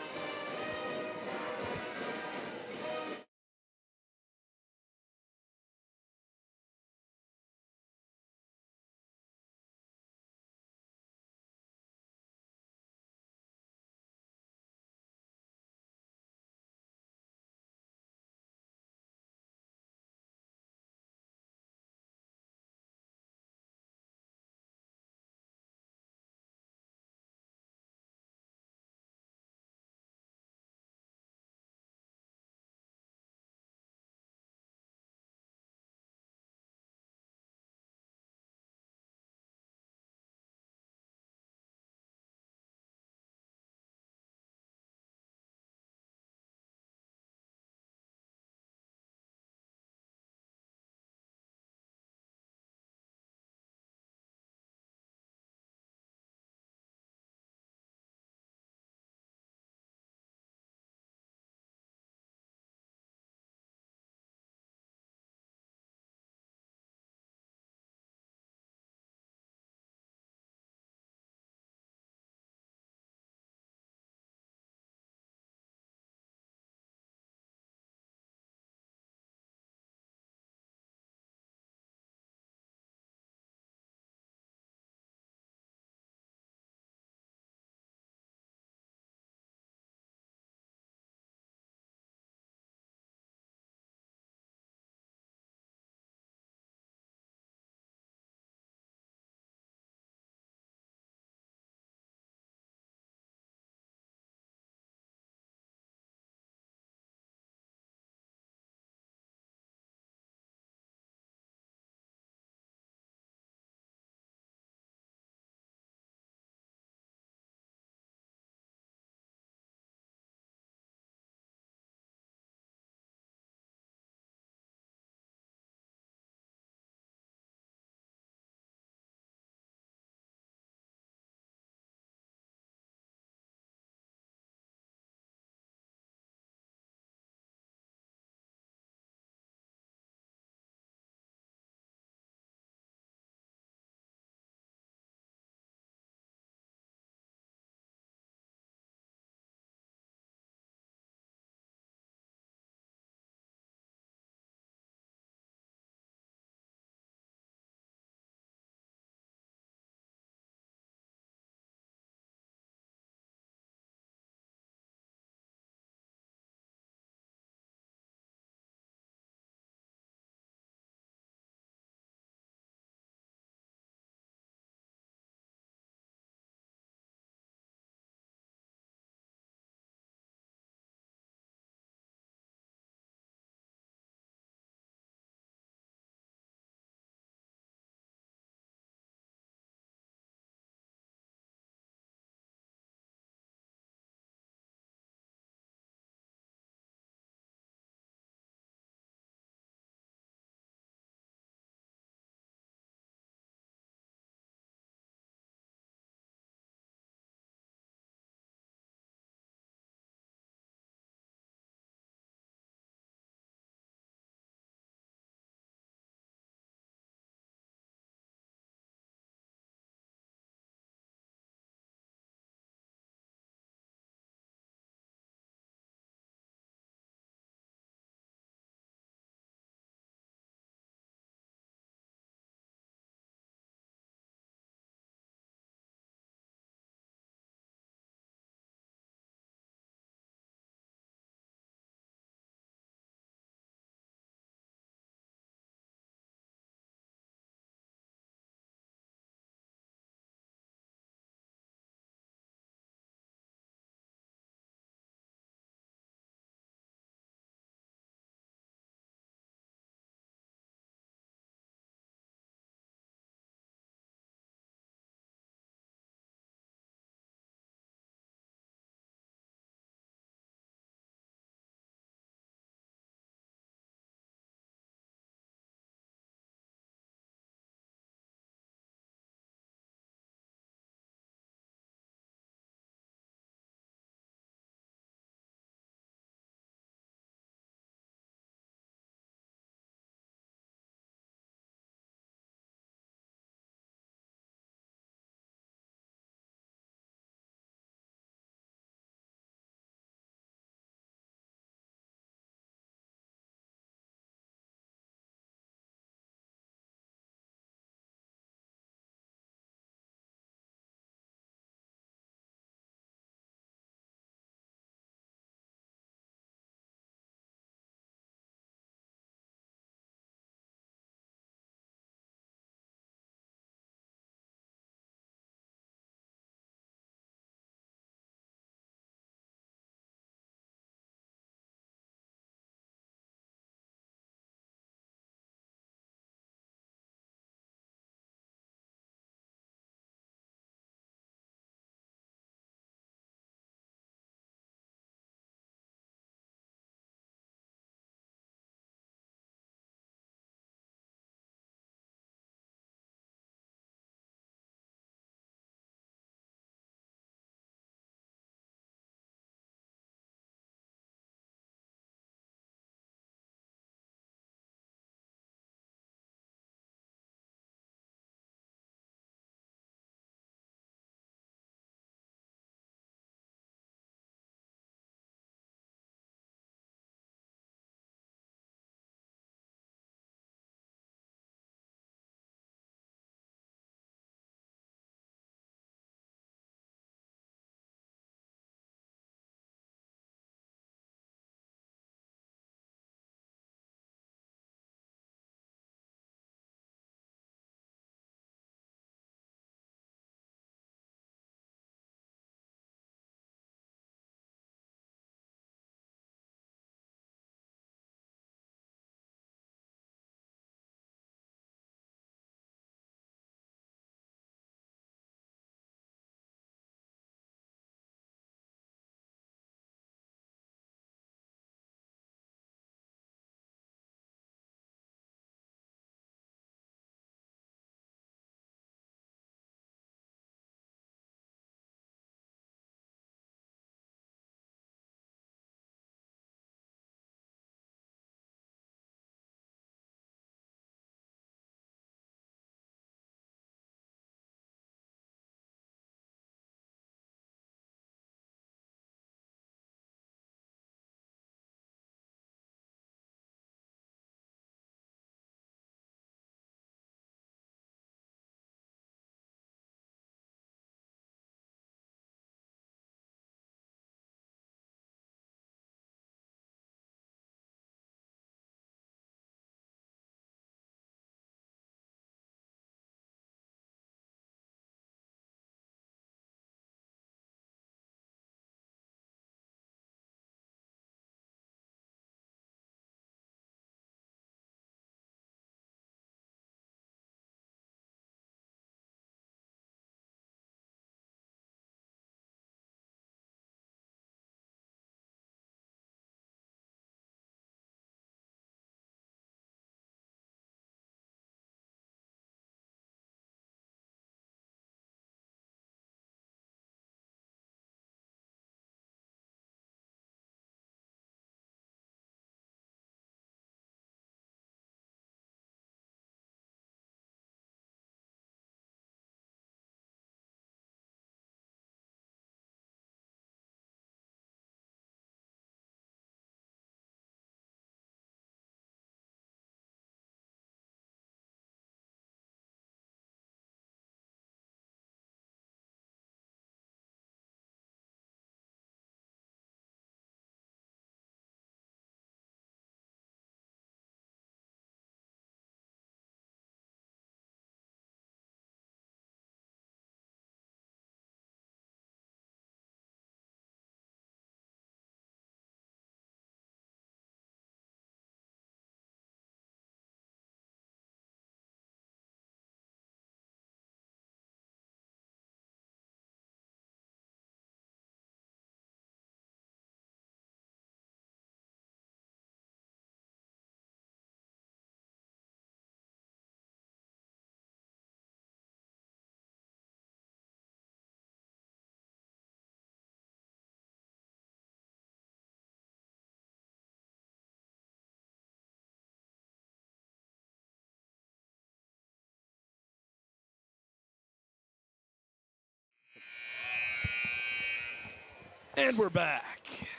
And we're back.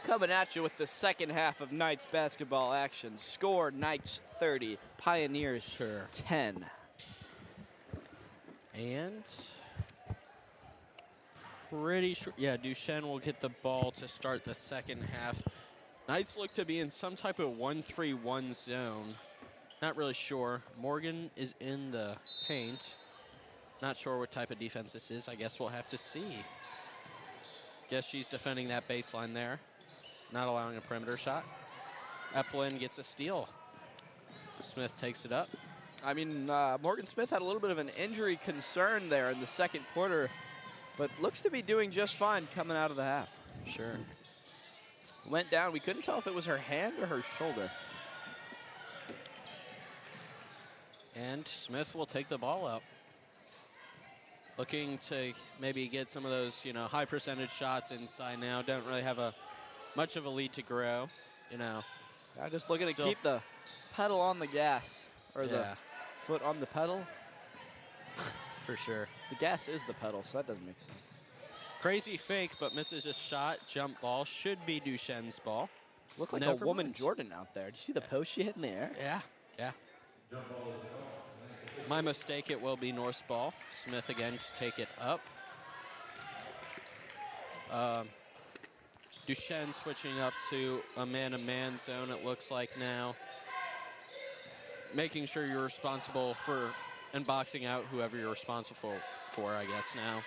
Coming at you with the second half of Knights basketball action. Score, Knights 30, Pioneers 10. And pretty sure, yeah, Duchesne will get the ball to start the second half. Knights look to be in some type of 1-3-1 zone. Not really sure. Morgan is in the paint. Not sure what type of defense this is. I guess we'll have to see. Guess she's defending that baseline there. Not allowing a perimeter shot. Eplin gets a steal. Smith takes it up. I mean, Morgan Smith had a little bit of an injury concern there in the second quarter, but looks to be doing just fine coming out of the half. Sure. Went down. We couldn't tell if it was her hand or her shoulder. And Smith will take the ball up. Looking to maybe get some of those, you know, high percentage shots inside now. Don't really have much of a lead to grow, you know. I'm just looking to keep the pedal on the gas, or the foot on the pedal. For sure. The gas is the pedal, so that doesn't make sense. Crazy fake, but misses a shot. Jump ball should be Duchesne's ball. Looked like a woman Jordan out there. Did you see the post she hit in the air? Yeah, yeah. My mistake, it will be North's ball. Smith again to take it up. Duchesne switching up to a man-to-man zone, it looks like now. Making sure you're responsible for and boxing out whoever you're responsible for, I guess, now.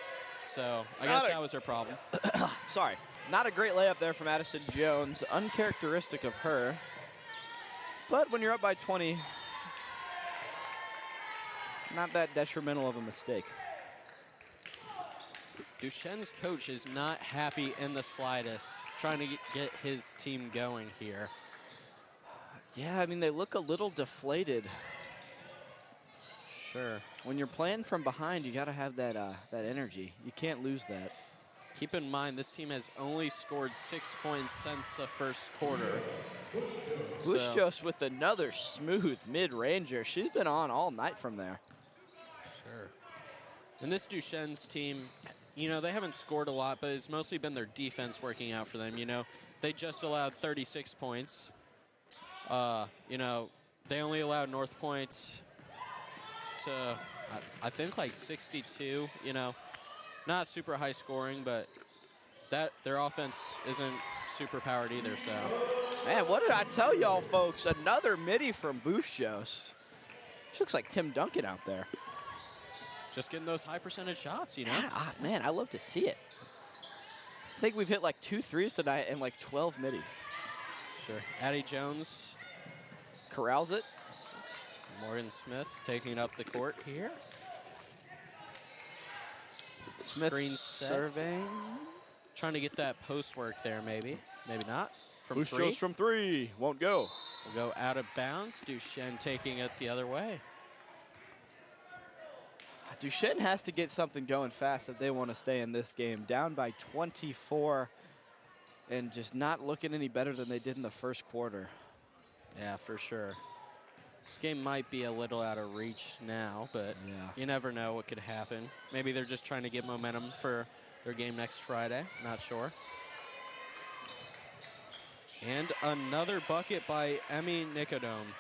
So I guess that was her problem. Sorry. Not a great layup there from Addison Jones. Uncharacteristic of her. But when you're up by 20, not that detrimental of a mistake. Duchesne's coach is not happy in the slightest, trying to get his team going here. Yeah, I mean, they look a little deflated. Sure. When you're playing from behind, you got to have that that energy. You can't lose that. Keep in mind, this team has only scored 6 points since the first quarter. Bustos with another smooth mid-ranger. She's been on all night from there. Sure. And this Duchesne's team, you know, they haven't scored a lot, but it's mostly been their defense working out for them. You know, they just allowed 36 points. You know, they only allowed North Point to, I think, like 62. You know, not super high scoring, but their offense isn't super powered either. So, man, what did I tell y'all, folks? Another midi from Bustos. She looks like Tim Duncan out there. Just getting those high percentage shots, you know? Yeah, man, I love to see it. I think we've hit like 2 threes tonight and like 12 middies. Sure. Addie Jones corrals it. It's Morgan Smith taking up the court here. Smith Screen surveying. Trying to get that post work there, maybe. Maybe not. From Bustos three. from 3. Won't go. Will go out of bounds. Duchesne taking it the other way. Duchesne has to get something going fast if they want to stay in this game. Down by 24 and just not looking any better than they did in the first quarter. Yeah, for sure. This game might be a little out of reach now, but you never know what could happen. Maybe they're just trying to get momentum for their game next Friday. Not sure. And another bucket by Emmy Nicodome.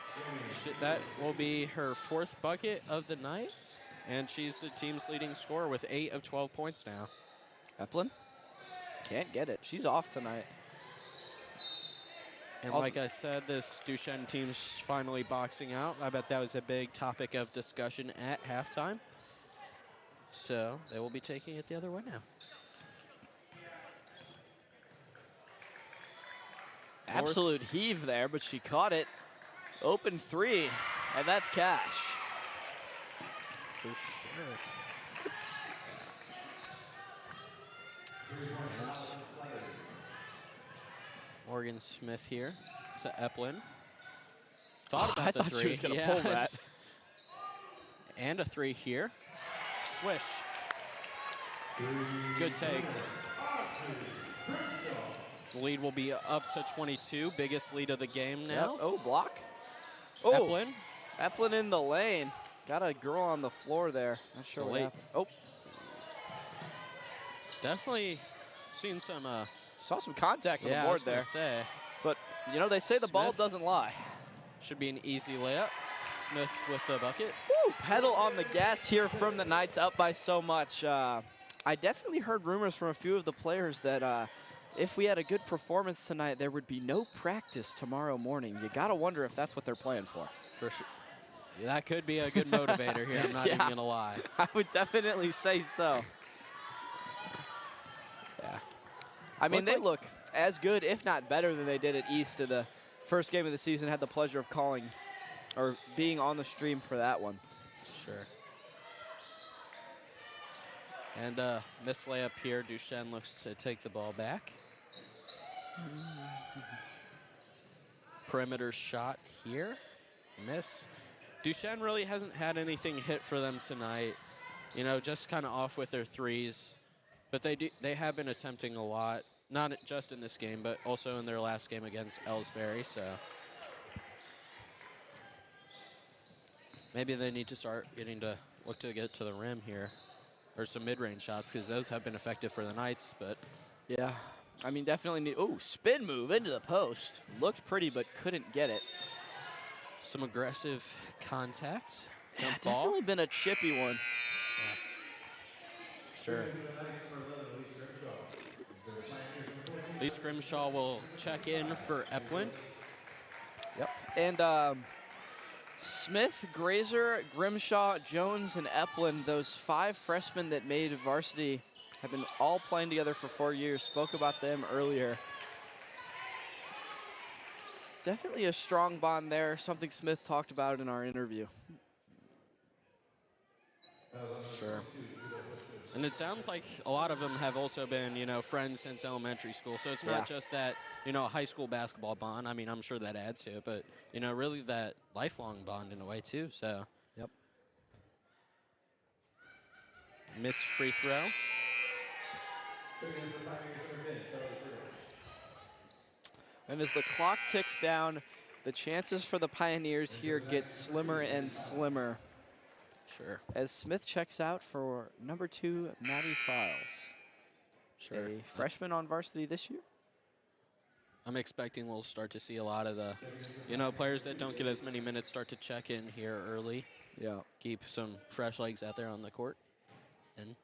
That will be her 4th bucket of the night. And she's the team's leading scorer with 8 of 12 points now. Eplin can't get it. She's off tonight. And like I said, this Duchesne team's finally boxing out. I bet that was a big topic of discussion at halftime. So they will be taking it the other way now. Absolute heave there, but she caught it. Open 3, and that's cash. For sure. And Morgan Smith here to Eplin. Thought about the 3. She was going to pull that. And a 3 here. Swish. Good take. The lead will be up to 22. Biggest lead of the game now. Yep. Oh, block. Oh. Eplin in the lane. Got a girl on the floor there. Not sure what happened. Oh. Definitely seen some. Saw some contact on the I board was gonna there. say. But, you know, they say the ball doesn't lie. Should be an easy layup. Smith with the bucket. Woo! Pedal on the gas here from the Knights, up by so much. I definitely heard rumors from a few of the players that if we had a good performance tonight, there would be no practice tomorrow morning. You got to wonder if that's what they're playing for. For sure. Yeah, that could be a good motivator here. I'm not even going to lie. I would definitely say so. Yeah. I mean, they look as good, if not better, than they did at East in the first game of the season. Had the pleasure of calling or being on the stream for that one. Sure. And missed layup here. Duchesne looks to take the ball back. Perimeter shot here. Miss. Duchesne really hasn't had anything hit for them tonight. You know, just kind of off with their threes. But they have been attempting a lot. Not just in this game, but also in their last game against Ellsbury. So maybe they need to start look to get to the rim here. Or some mid-range shots, because those have been effective for the Knights, but... Yeah, I mean, definitely need... Oh, spin move into the post. Looked pretty, but couldn't get it. Some aggressive contact. Yeah, definitely been a chippy one. Yeah. Sure. Lee Scrimshaw will check in for Eplin. Yep. And Smith, Grazer, Grimshaw, Jones, and Eplin, those 5 freshmen that made varsity, have been all playing together for 4 years. Spoke about them earlier. Definitely a strong bond there, something Smith talked about in our interview. Sure. And it sounds like a lot of them have also been, you know, friends since elementary school. So it's not just that, you know, high school basketball bond. I mean, I'm sure that adds to it, but, you know, really that lifelong bond in a way, too. So, yep. Missed free throw. And as the clock ticks down, the chances for the Pioneers here get slimmer and slimmer. Sure. As Smith checks out for number 2, Maddie Files. Sure. A freshman on varsity this year. I'm expecting we'll start to see a lot of the, you know, players that don't get as many minutes start to check in here early. Yeah. Keep some fresh legs out there on the court. And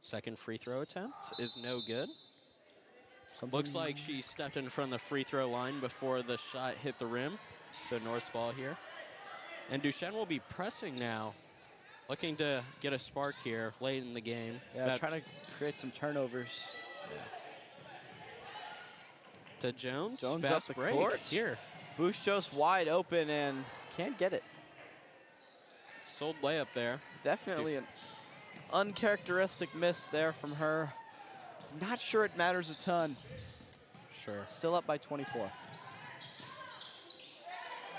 second free throw attempt is no good. Looks like she stepped in front of the free throw line before the shot hit the rim. So North's ball here. And Duchesne will be pressing now. Looking to get a spark here late in the game. Yeah, trying to create some turnovers. To Jones. Jones fast up the break court. Here. Bustos wide open and can't get it. Sold layup there. Definitely an uncharacteristic miss there from her. Not sure it matters a ton. Sure. Still up by 24.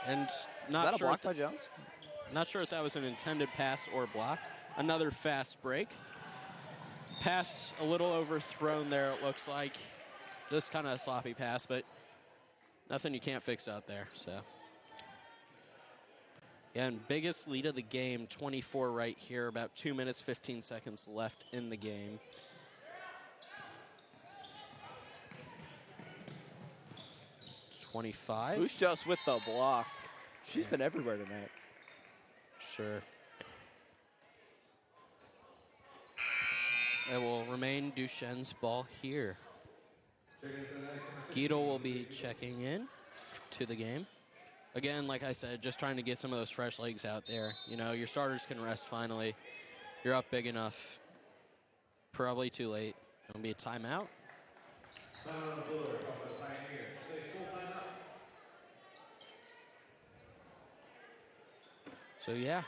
And Is not that sure a block by Jones? Not sure if that was an intended pass or block. Another fast break. Pass a little overthrown there, it looks like. Just kind of a sloppy pass, but nothing you can't fix out there. So, yeah, and biggest lead of the game, 24 right here. About 2 minutes, 15 seconds left in the game. Bustos with the block. She's been everywhere tonight. Sure. It will remain Duchesne's ball here. Guido will be checking in to the game. Again, like I said, just trying to get some of those fresh legs out there. You know, your starters can rest finally. You're up big enough. Probably too late. It'll be a timeout. So, yeah.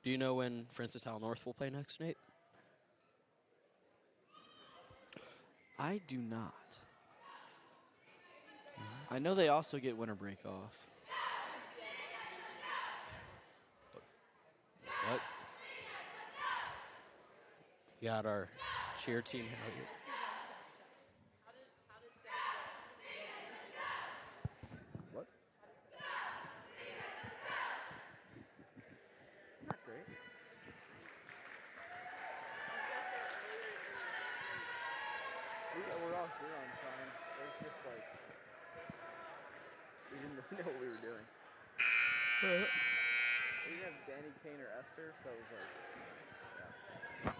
Do you know when Francis Howell North will play next, Nate? I do not. I know they also get winter break off. What? We got our cheer team out here. We're on time. It was just like, we didn't really know what we were doing. We didn't have Danny, Kane, or Esther, so it was like, yeah.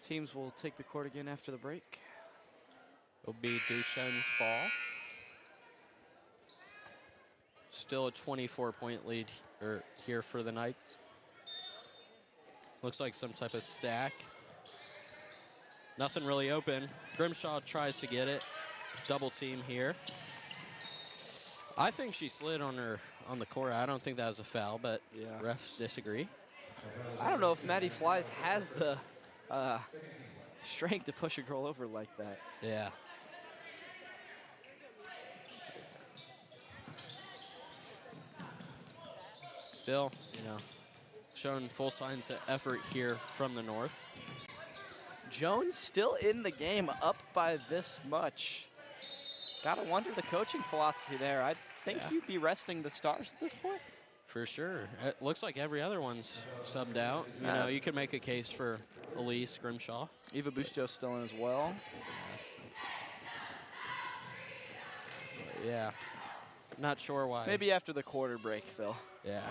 Teams will take the court again after the break. It'll be Duchesne's ball. Still a 24-point lead here for the Knights. Looks like some type of stack. Nothing really open. Grimshaw tries to get it. Double team here. I think she slid on the court. I don't think that was a foul, but yeah. Refs disagree. I don't know if Maddie Flies has the strength to push a girl over like that. Yeah. Still, showing full signs of effort here from the North. Jones still in the game, up by this much. Gotta wonder the coaching philosophy there. I think you'd be resting the stars at this point. For sure. It looks like every other one's subbed out. You could make a case for Elise, Grimshaw. Eva Bustos still in as well. Yeah. Not sure why. Maybe after the quarter break, Phil. Yeah.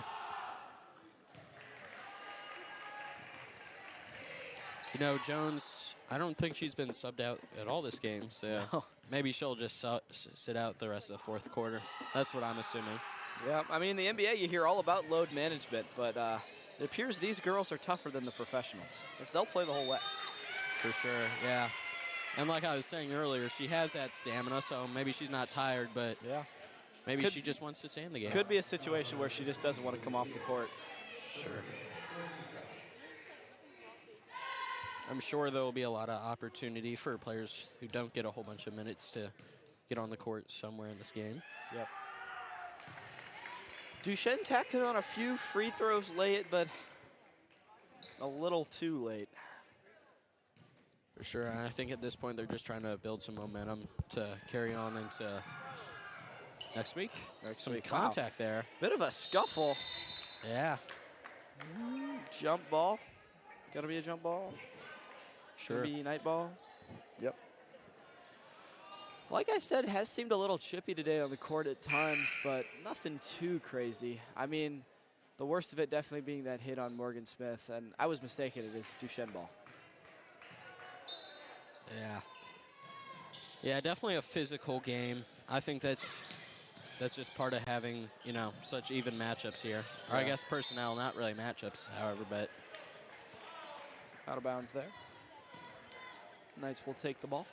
Jones, I don't think she's been subbed out at all this game, so maybe she'll just sit out the rest of the fourth quarter. That's what I'm assuming. Yeah, I mean, in the NBA, you hear all about load management, but it appears these girls are tougher than the professionals, because they'll play the whole way. For sure, yeah. And like I was saying earlier, she has that stamina, so maybe she's not tired, but maybe she just wants to stay in the game. Could be a situation where she just doesn't want to come off the court. Sure. I'm sure there will be a lot of opportunity for players who don't get a whole bunch of minutes to get on the court somewhere in this game. Yep. Duchesne tacking on a few free throws late, but a little too late. For sure, and I think at this point they're just trying to build some momentum to carry on into next week. Some contact there. Bit of a scuffle. Yeah. Jump ball. Gotta be a jump ball. Sure. Maybe night ball. Yep. Like I said, it has seemed a little chippy today on the court at times, but nothing too crazy. I mean, the worst of it definitely being that hit on Morgan Smith, and I was mistaken. It is Duchesne ball. Yeah. Yeah, definitely a physical game. I think that's just part of having, such even matchups here. Or I guess personnel, not really matchups, however, but. Out of bounds there. Knights will take the ball.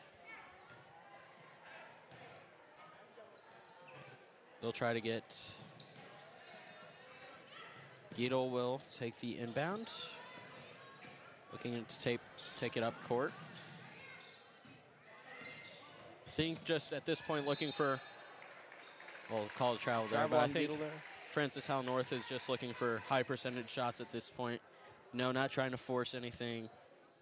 They'll try to get. Guido will take the inbound. Looking to take it up court. I think just at this point looking for, well, call it travel there, but I think Francis Howell North is just looking for high percentage shots at this point. No, not trying to force anything.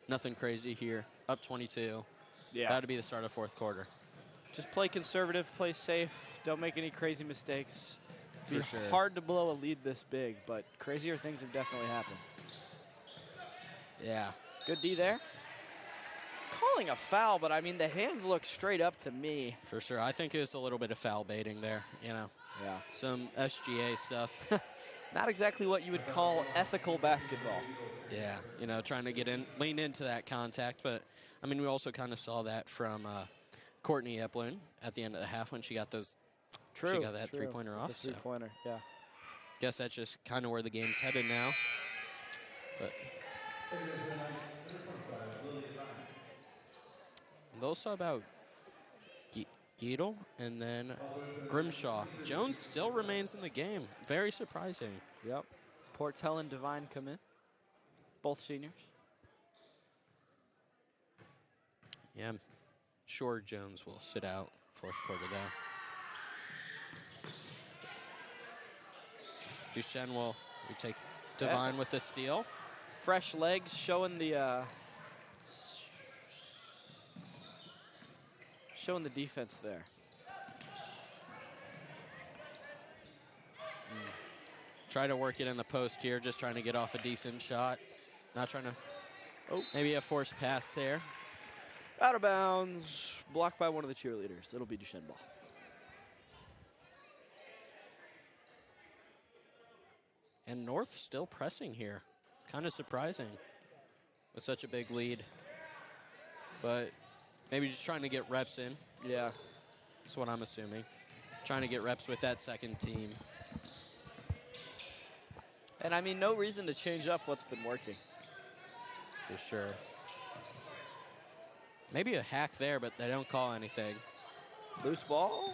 Nothing crazy here. Up 22. Yeah. That'd be the start of fourth quarter. Just play conservative, play safe. Don't make any crazy mistakes. For sure. Hard to blow a lead this big, but crazier things have definitely happened. Yeah. Good D there. Calling a foul, but I mean, the hands look straight up to me. For sure. I think it was a little bit of foul baiting there, Yeah. Some SGA stuff. Not exactly what you would call ethical basketball. Yeah, trying to lean into that contact. But, I mean, we also kind of saw that from Courtney Eplin at the end of the half when she got those. She got that three-pointer off. Three-pointer, yeah. Guess that's just kind of where the game's headed now. But they'll sub out Giedel and then Grimshaw. Jones still remains in the game. Very surprising. Yep. Portell and Devine come in. Both seniors. Yeah, I'm sure Jones will sit out fourth quarter there. Duchesne will retake Devine with the steal. Fresh legs showing the defense there. Try to work it in the post here, just trying to get off a decent shot. Not trying to. Oh. Maybe a forced pass there. Out of bounds. Blocked by one of the cheerleaders. It'll be Duchesne ball. And North still pressing here. Kind of surprising with such a big lead. But maybe just trying to get reps in. Yeah. That's what I'm assuming. Trying to get reps with that second team. And I mean, no reason to change up what's been working. For sure. Maybe a hack there, but they don't call anything. Loose ball?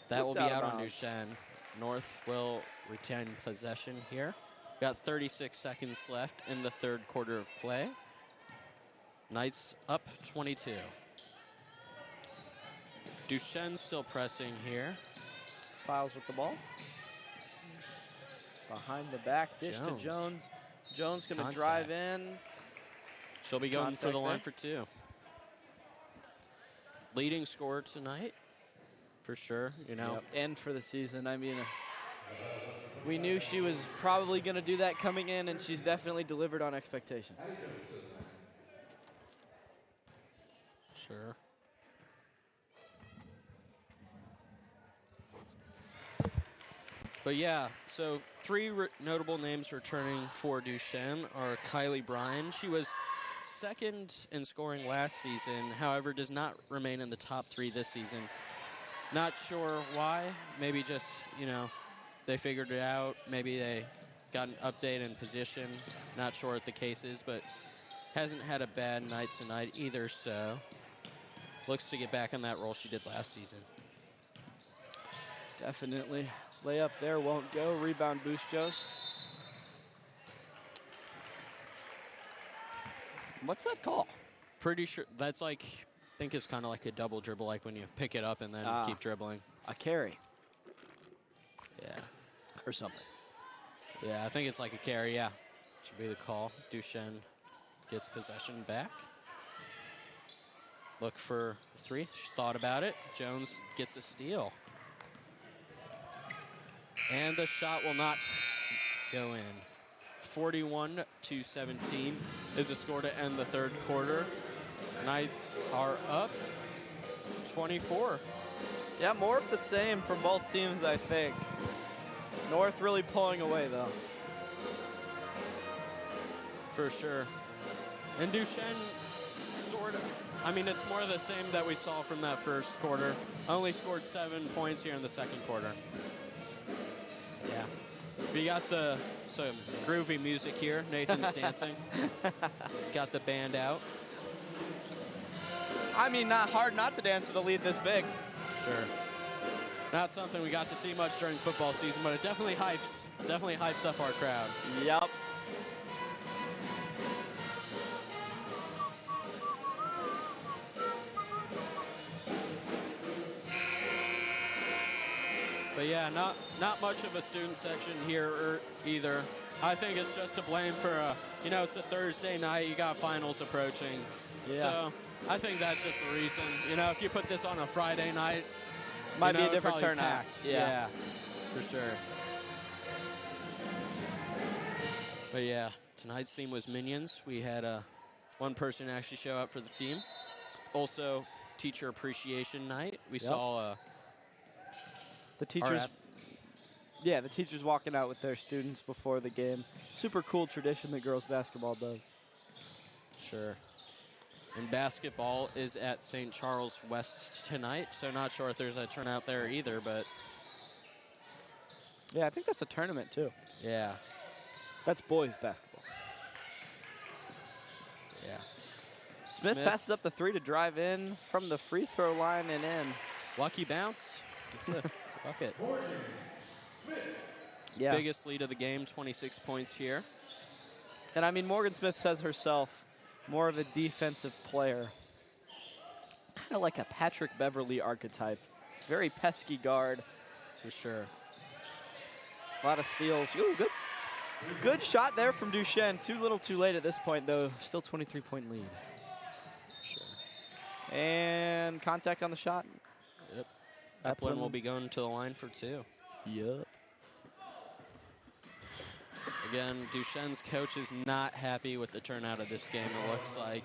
That will be Out of out on bounds. Duchesne. North will retain possession here. Got 36 seconds left in the third quarter of play. Knights up 22. Duchesne still pressing here. Files with the ball. Behind the back, dish to Jones. Jones going to drive in. She'll be going for the line there. for two. Leading scorer tonight, for sure, you know. Yep. And for the season. I mean, we knew she was probably going to do that coming in, and she's definitely delivered on expectations. Sure. But yeah, so three notable names returning for Duchesne are Kylie Bryan. She was second in scoring last season, however, does not remain in the top three this season. Not sure why. Maybe just, you know, they figured it out. Maybe they got an update in position. Not sure what the case is, but hasn't had a bad night tonight either, so looks to get back in that role she did last season. Definitely. Layup there won't go. Rebound Bustos. What's that call? Pretty sure that's like, I think it's kind of like a double dribble, like when you pick it up and then keep dribbling. A carry. Yeah. Or something. Yeah, I think it's like a carry, yeah. Should be the call. Duchesne gets possession back. Look for the three. She thought about it. Jones gets a steal. And the shot will not go in. 41-17 is the score to end the third quarter. Knights are up 24. Yeah, more of the same from both teams, I think. North really pulling away, though. For sure. And Duchesne, sort of, I mean, it's more of the same that we saw from that first quarter. Only scored 7 points here in the second quarter. Yeah. We got some groovy music here. Nathan's dancing. Got the band out. I mean, not hard not to dance with a lead this big. Sure. Not something we got to see much during football season, but it definitely hypes up our crowd. Yep. But yeah, not much of a student section here either. I think it's just to blame for, you know, it's a Thursday night, you got finals approaching. Yeah. So I think that's just the reason. You know, if you put this on a Friday night, Might be a it'd different probably turnout. packed. Yeah. For sure. But yeah, tonight's theme was Minions. We had one person actually show up for the theme. It's also Teacher Appreciation Night. We saw the teachers. Yeah, the teachers walking out with their students before the game. Super cool tradition that girls basketball does. Sure. And basketball is at St. Charles West tonight, so not sure if there's a turnout there either, but yeah, I think that's a tournament too. yeah. That's boys basketball. Yeah. Smith passes up the three to drive in from the free throw line and in. Lucky bounce. It's a bucket. Yeah. Biggest lead of the game, 26 points here. And I mean, Morgan Smith says herself, more of a defensive player. Kind of like a Patrick Beverly archetype. Very pesky guard. For sure. A lot of steals. Ooh, good shot there from Duchesne. Too little too late at this point, though. Still 23-point lead. Sure. And contact on the shot. Yep. Eplin will be going to the line for two. Yep. Again, Duchesne's coach is not happy with the turnout of this game, it looks like.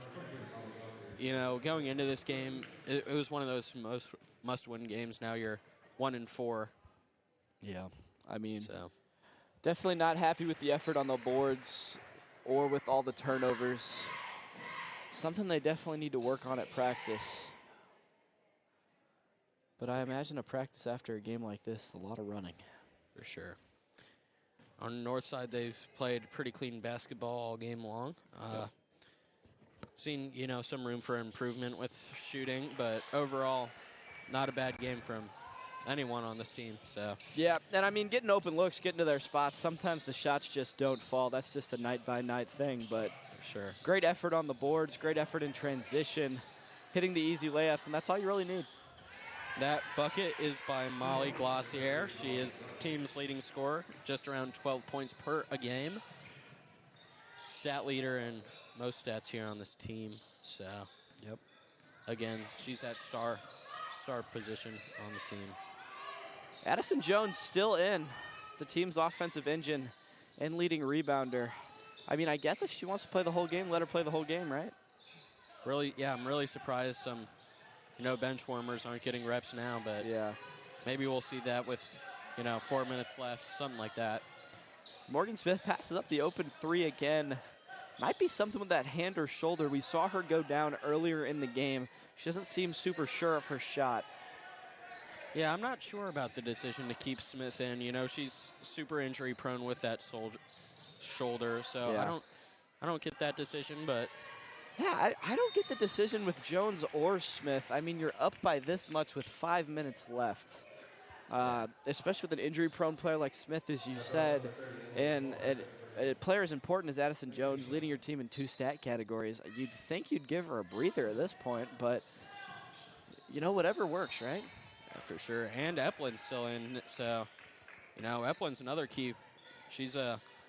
You know, going into this game, it was one of those must-win games. Now you're 1-4. Yeah, I mean, so definitely not happy with the effort on the boards or with all the turnovers. Something they definitely need to work on at practice. But I imagine a practice after a game like this, a lot of running. For sure. On the north side, they've played pretty clean basketball all game long. Seen, you know, some room for improvement with shooting, but overall, not a bad game from anyone on this team. So yeah, and I mean, getting open looks, getting to their spots. Sometimes the shots just don't fall. That's just a night-by-night thing. But sure, great effort on the boards, great effort in transition, hitting the easy layups, and that's all you really need. That bucket is by Molly Glossier. She is team's leading scorer, just around 12 points per a game. Stat leader in most stats here on this team. So, yep. Again, she's at star position on the team. Addison Jones still in the team's offensive engine and leading rebounder. I mean, I guess if she wants to play the whole game, let her play the whole game, right? Really, yeah, I'm really surprised some, you know, bench warmers aren't getting reps now, but yeah, maybe we'll see that with, you know, 4 minutes left, something like that. Morgan Smith passes up the open three again. Might be something with that hand or shoulder. We saw her go down earlier in the game. She doesn't seem super sure of her shot. Yeah, I'm not sure about the decision to keep Smith in. You know, she's super injury prone with that shoulder, so yeah. I don't get that decision, but yeah, I don't get the decision with Jones or Smith. I mean, you're up by this much with 5 minutes left. Especially with an injury-prone player like Smith, as you said, and a player as important as Addison Jones leading your team in 2 stat categories. You'd think you'd give her a breather at this point, but, you know, whatever works, right? Yeah, for sure. And Eplin's still in, so, you know, Eplin's another key. She's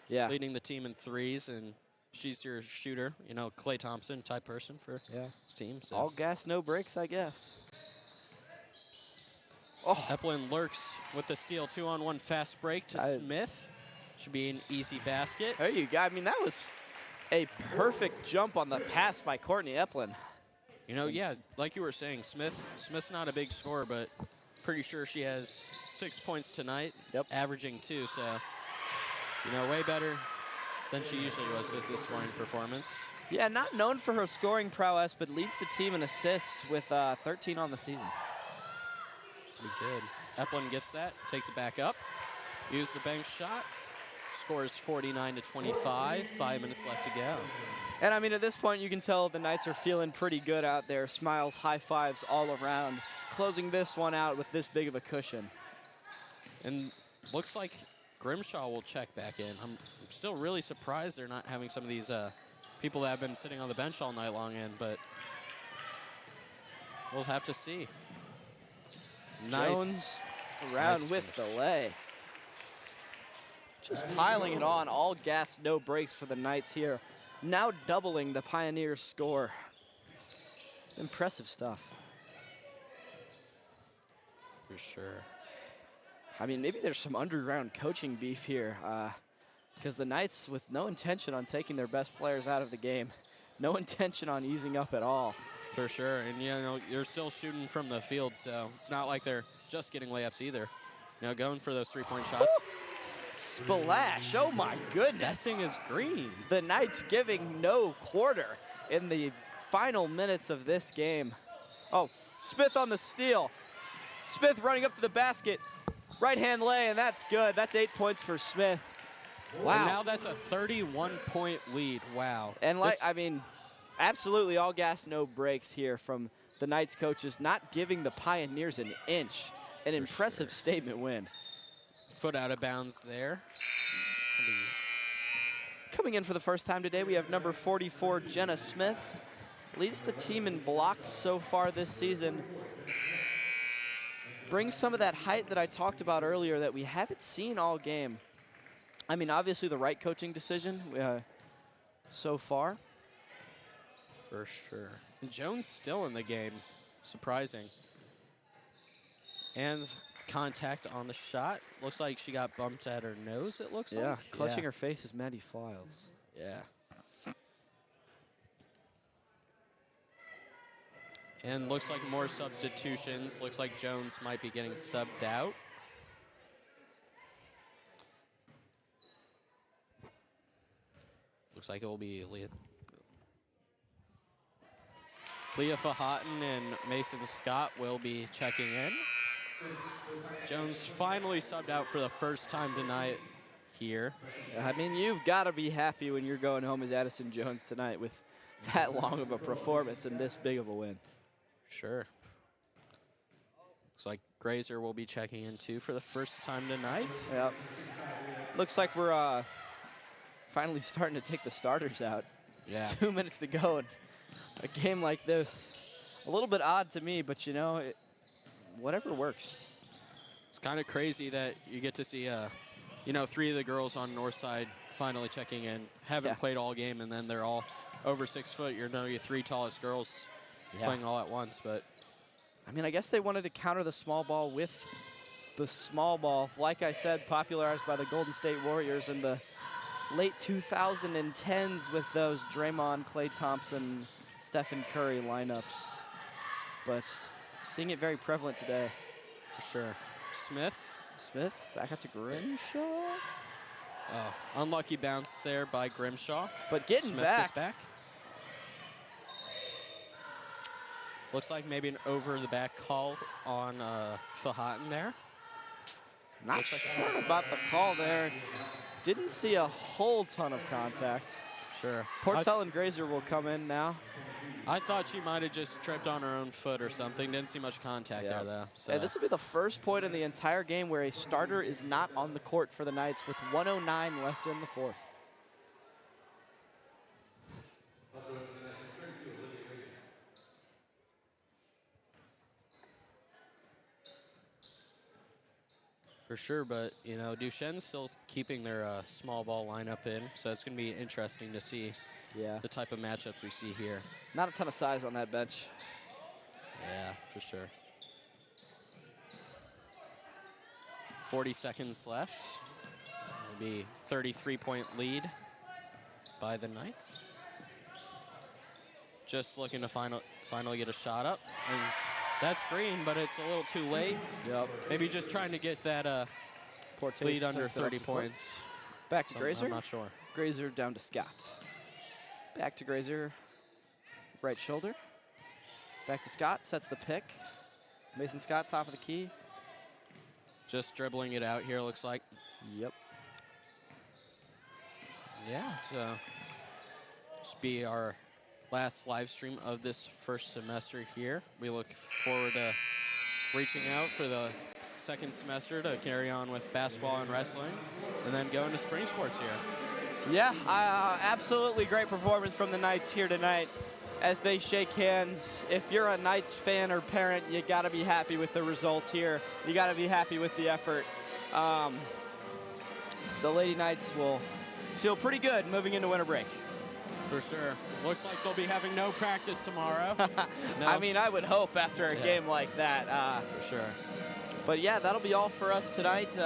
leading the team in threes, and she's your shooter, you know, Klay Thompson type person for his team. So. All gas, no brakes, I guess. Oh. Eplin lurks with the steal, 2-on-1 fast break to Smith. Should be an easy basket. There you go. I mean, that was a perfect jump on the pass by Courtney Eplin. You know, yeah, like you were saying, Smith's not a big scorer, but pretty sure she has 6 points tonight, averaging 2. So, you know, way better than she usually was with this scoring performance. Yeah, not known for her scoring prowess, but leads the team in assists with 13 on the season. Pretty good. Eplin gets that, takes it back up, uses the bank shot, scores 49-25, 5 minutes left to go. And I mean, at this point, you can tell the Knights are feeling pretty good out there. Smiles, high fives all around, closing this one out with this big of a cushion. And looks like Grimshaw will check back in. I'm still really surprised they're not having some of these people that have been sitting on the bench all night long in, but we'll have to see. Jones around with the lay. Just piling it on, all gas, no brakes for the Knights here. Now doubling the Pioneers' score. Impressive stuff. For sure. I mean, maybe there's some underground coaching beef here, because the Knights, with no intention on taking their best players out of the game, no intention on easing up at all. For sure, and you know, you're still shooting from the field, so it's not like they're just getting layups either. You know, going for those 3-point shots. Splash, oh my goodness. That thing is green. The Knights giving no quarter in the final minutes of this game. Oh, Smith on the steal. Smith running up to the basket. Right-hand lay, and that's good. That's 8 points for Smith. Wow. And now that's a 31-point lead. Wow. And like, I mean, absolutely all gas, no brakes here from the Knights coaches, not giving the Pioneers an inch. An impressive statement win. Foot out of bounds there. Coming in for the first time today, we have number 44, Jenna Smith. Leads the team in blocks so far this season. Brings some of that height that I talked about earlier that we haven't seen all game. I mean, obviously the right coaching decision so far. For sure. And Jones still in the game. Surprising. And contact on the shot. Looks like she got bumped at her nose, it looks like. Yeah, clutching her face is Maddie Files. Yeah. And looks like more substitutions. Looks like Jones might be getting subbed out. Looks like it will be Leah Fahatton and Mason Scott will be checking in. Jones finally subbed out for the first time tonight here. I mean, you've got to be happy when you're going home as Addison Jones tonight with that long of a performance and this big of a win. Sure. Looks like Grazer will be checking in too for the first time tonight. Yep. Looks like we're finally starting to take the starters out. Yeah. 2 minutes to go, and a game like this, a little bit odd to me, but you know, whatever works. It's kind of crazy that you get to see, you know, 3 of the girls on North Side finally checking in. Haven't played all game, and then they're all over 6 foot. You know, your 3 tallest girls playing all at once. But I mean, I guess they wanted to counter the small ball with the small ball. Like I said, popularized by the Golden State Warriors in the late 2010s with those Draymond, Klay Thompson, Stephen Curry lineups. But seeing it very prevalent today. For sure. Smith back out to Grimshaw. Oh, unlucky bounce there by Grimshaw. But getting Smith back. Gets back. Looks like maybe an over-the-back call on Fahatton there. Not sure about the call there. Didn't see a whole ton of contact. Sure. Portell and Grazer will come in now. I thought she might have just tripped on her own foot or something. Didn't see much contact there, though. So. And this will be the first point in the entire game where a starter is not on the court for the Knights with 1:09 left in the fourth. For sure, but, you know, Duchesne's still keeping their small ball lineup in, so it's going to be interesting to see the type of matchups we see here. Not a ton of size on that bench. Yeah, for sure. 40 seconds left. It'll be 33-point lead by the Knights. Just looking to finally get a shot up. And that's green, but it's a little too late. Yep. Maybe just trying to get that lead under 30 points. Back to Grazer. I'm not sure. Grazer down to Scott. Back to Grazer. Right shoulder. Back to Scott. Sets the pick. Mason Scott, top of the key. Just dribbling it out here, looks like. Yep. Yeah, so this will be our last live stream of this first semester here. We look forward to reaching out for the second semester to carry on with basketball and wrestling and then go into spring sports here. Yeah, absolutely great performance from the Knights here tonight as they shake hands. If you're a Knights fan or parent, you got to be happy with the result here. You got to be happy with the effort. The Lady Knights will feel pretty good moving into winter break. For sure. Looks like they'll be having no practice tomorrow. No. I mean, I would hope after a game like that. For sure. But yeah, that'll be all for us tonight.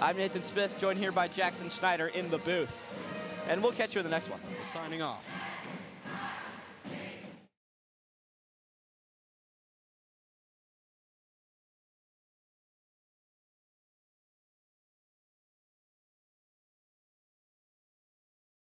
I'm Nathan Smith, joined here by Jackson Schneider in the booth. And we'll catch you in the next one. Signing off.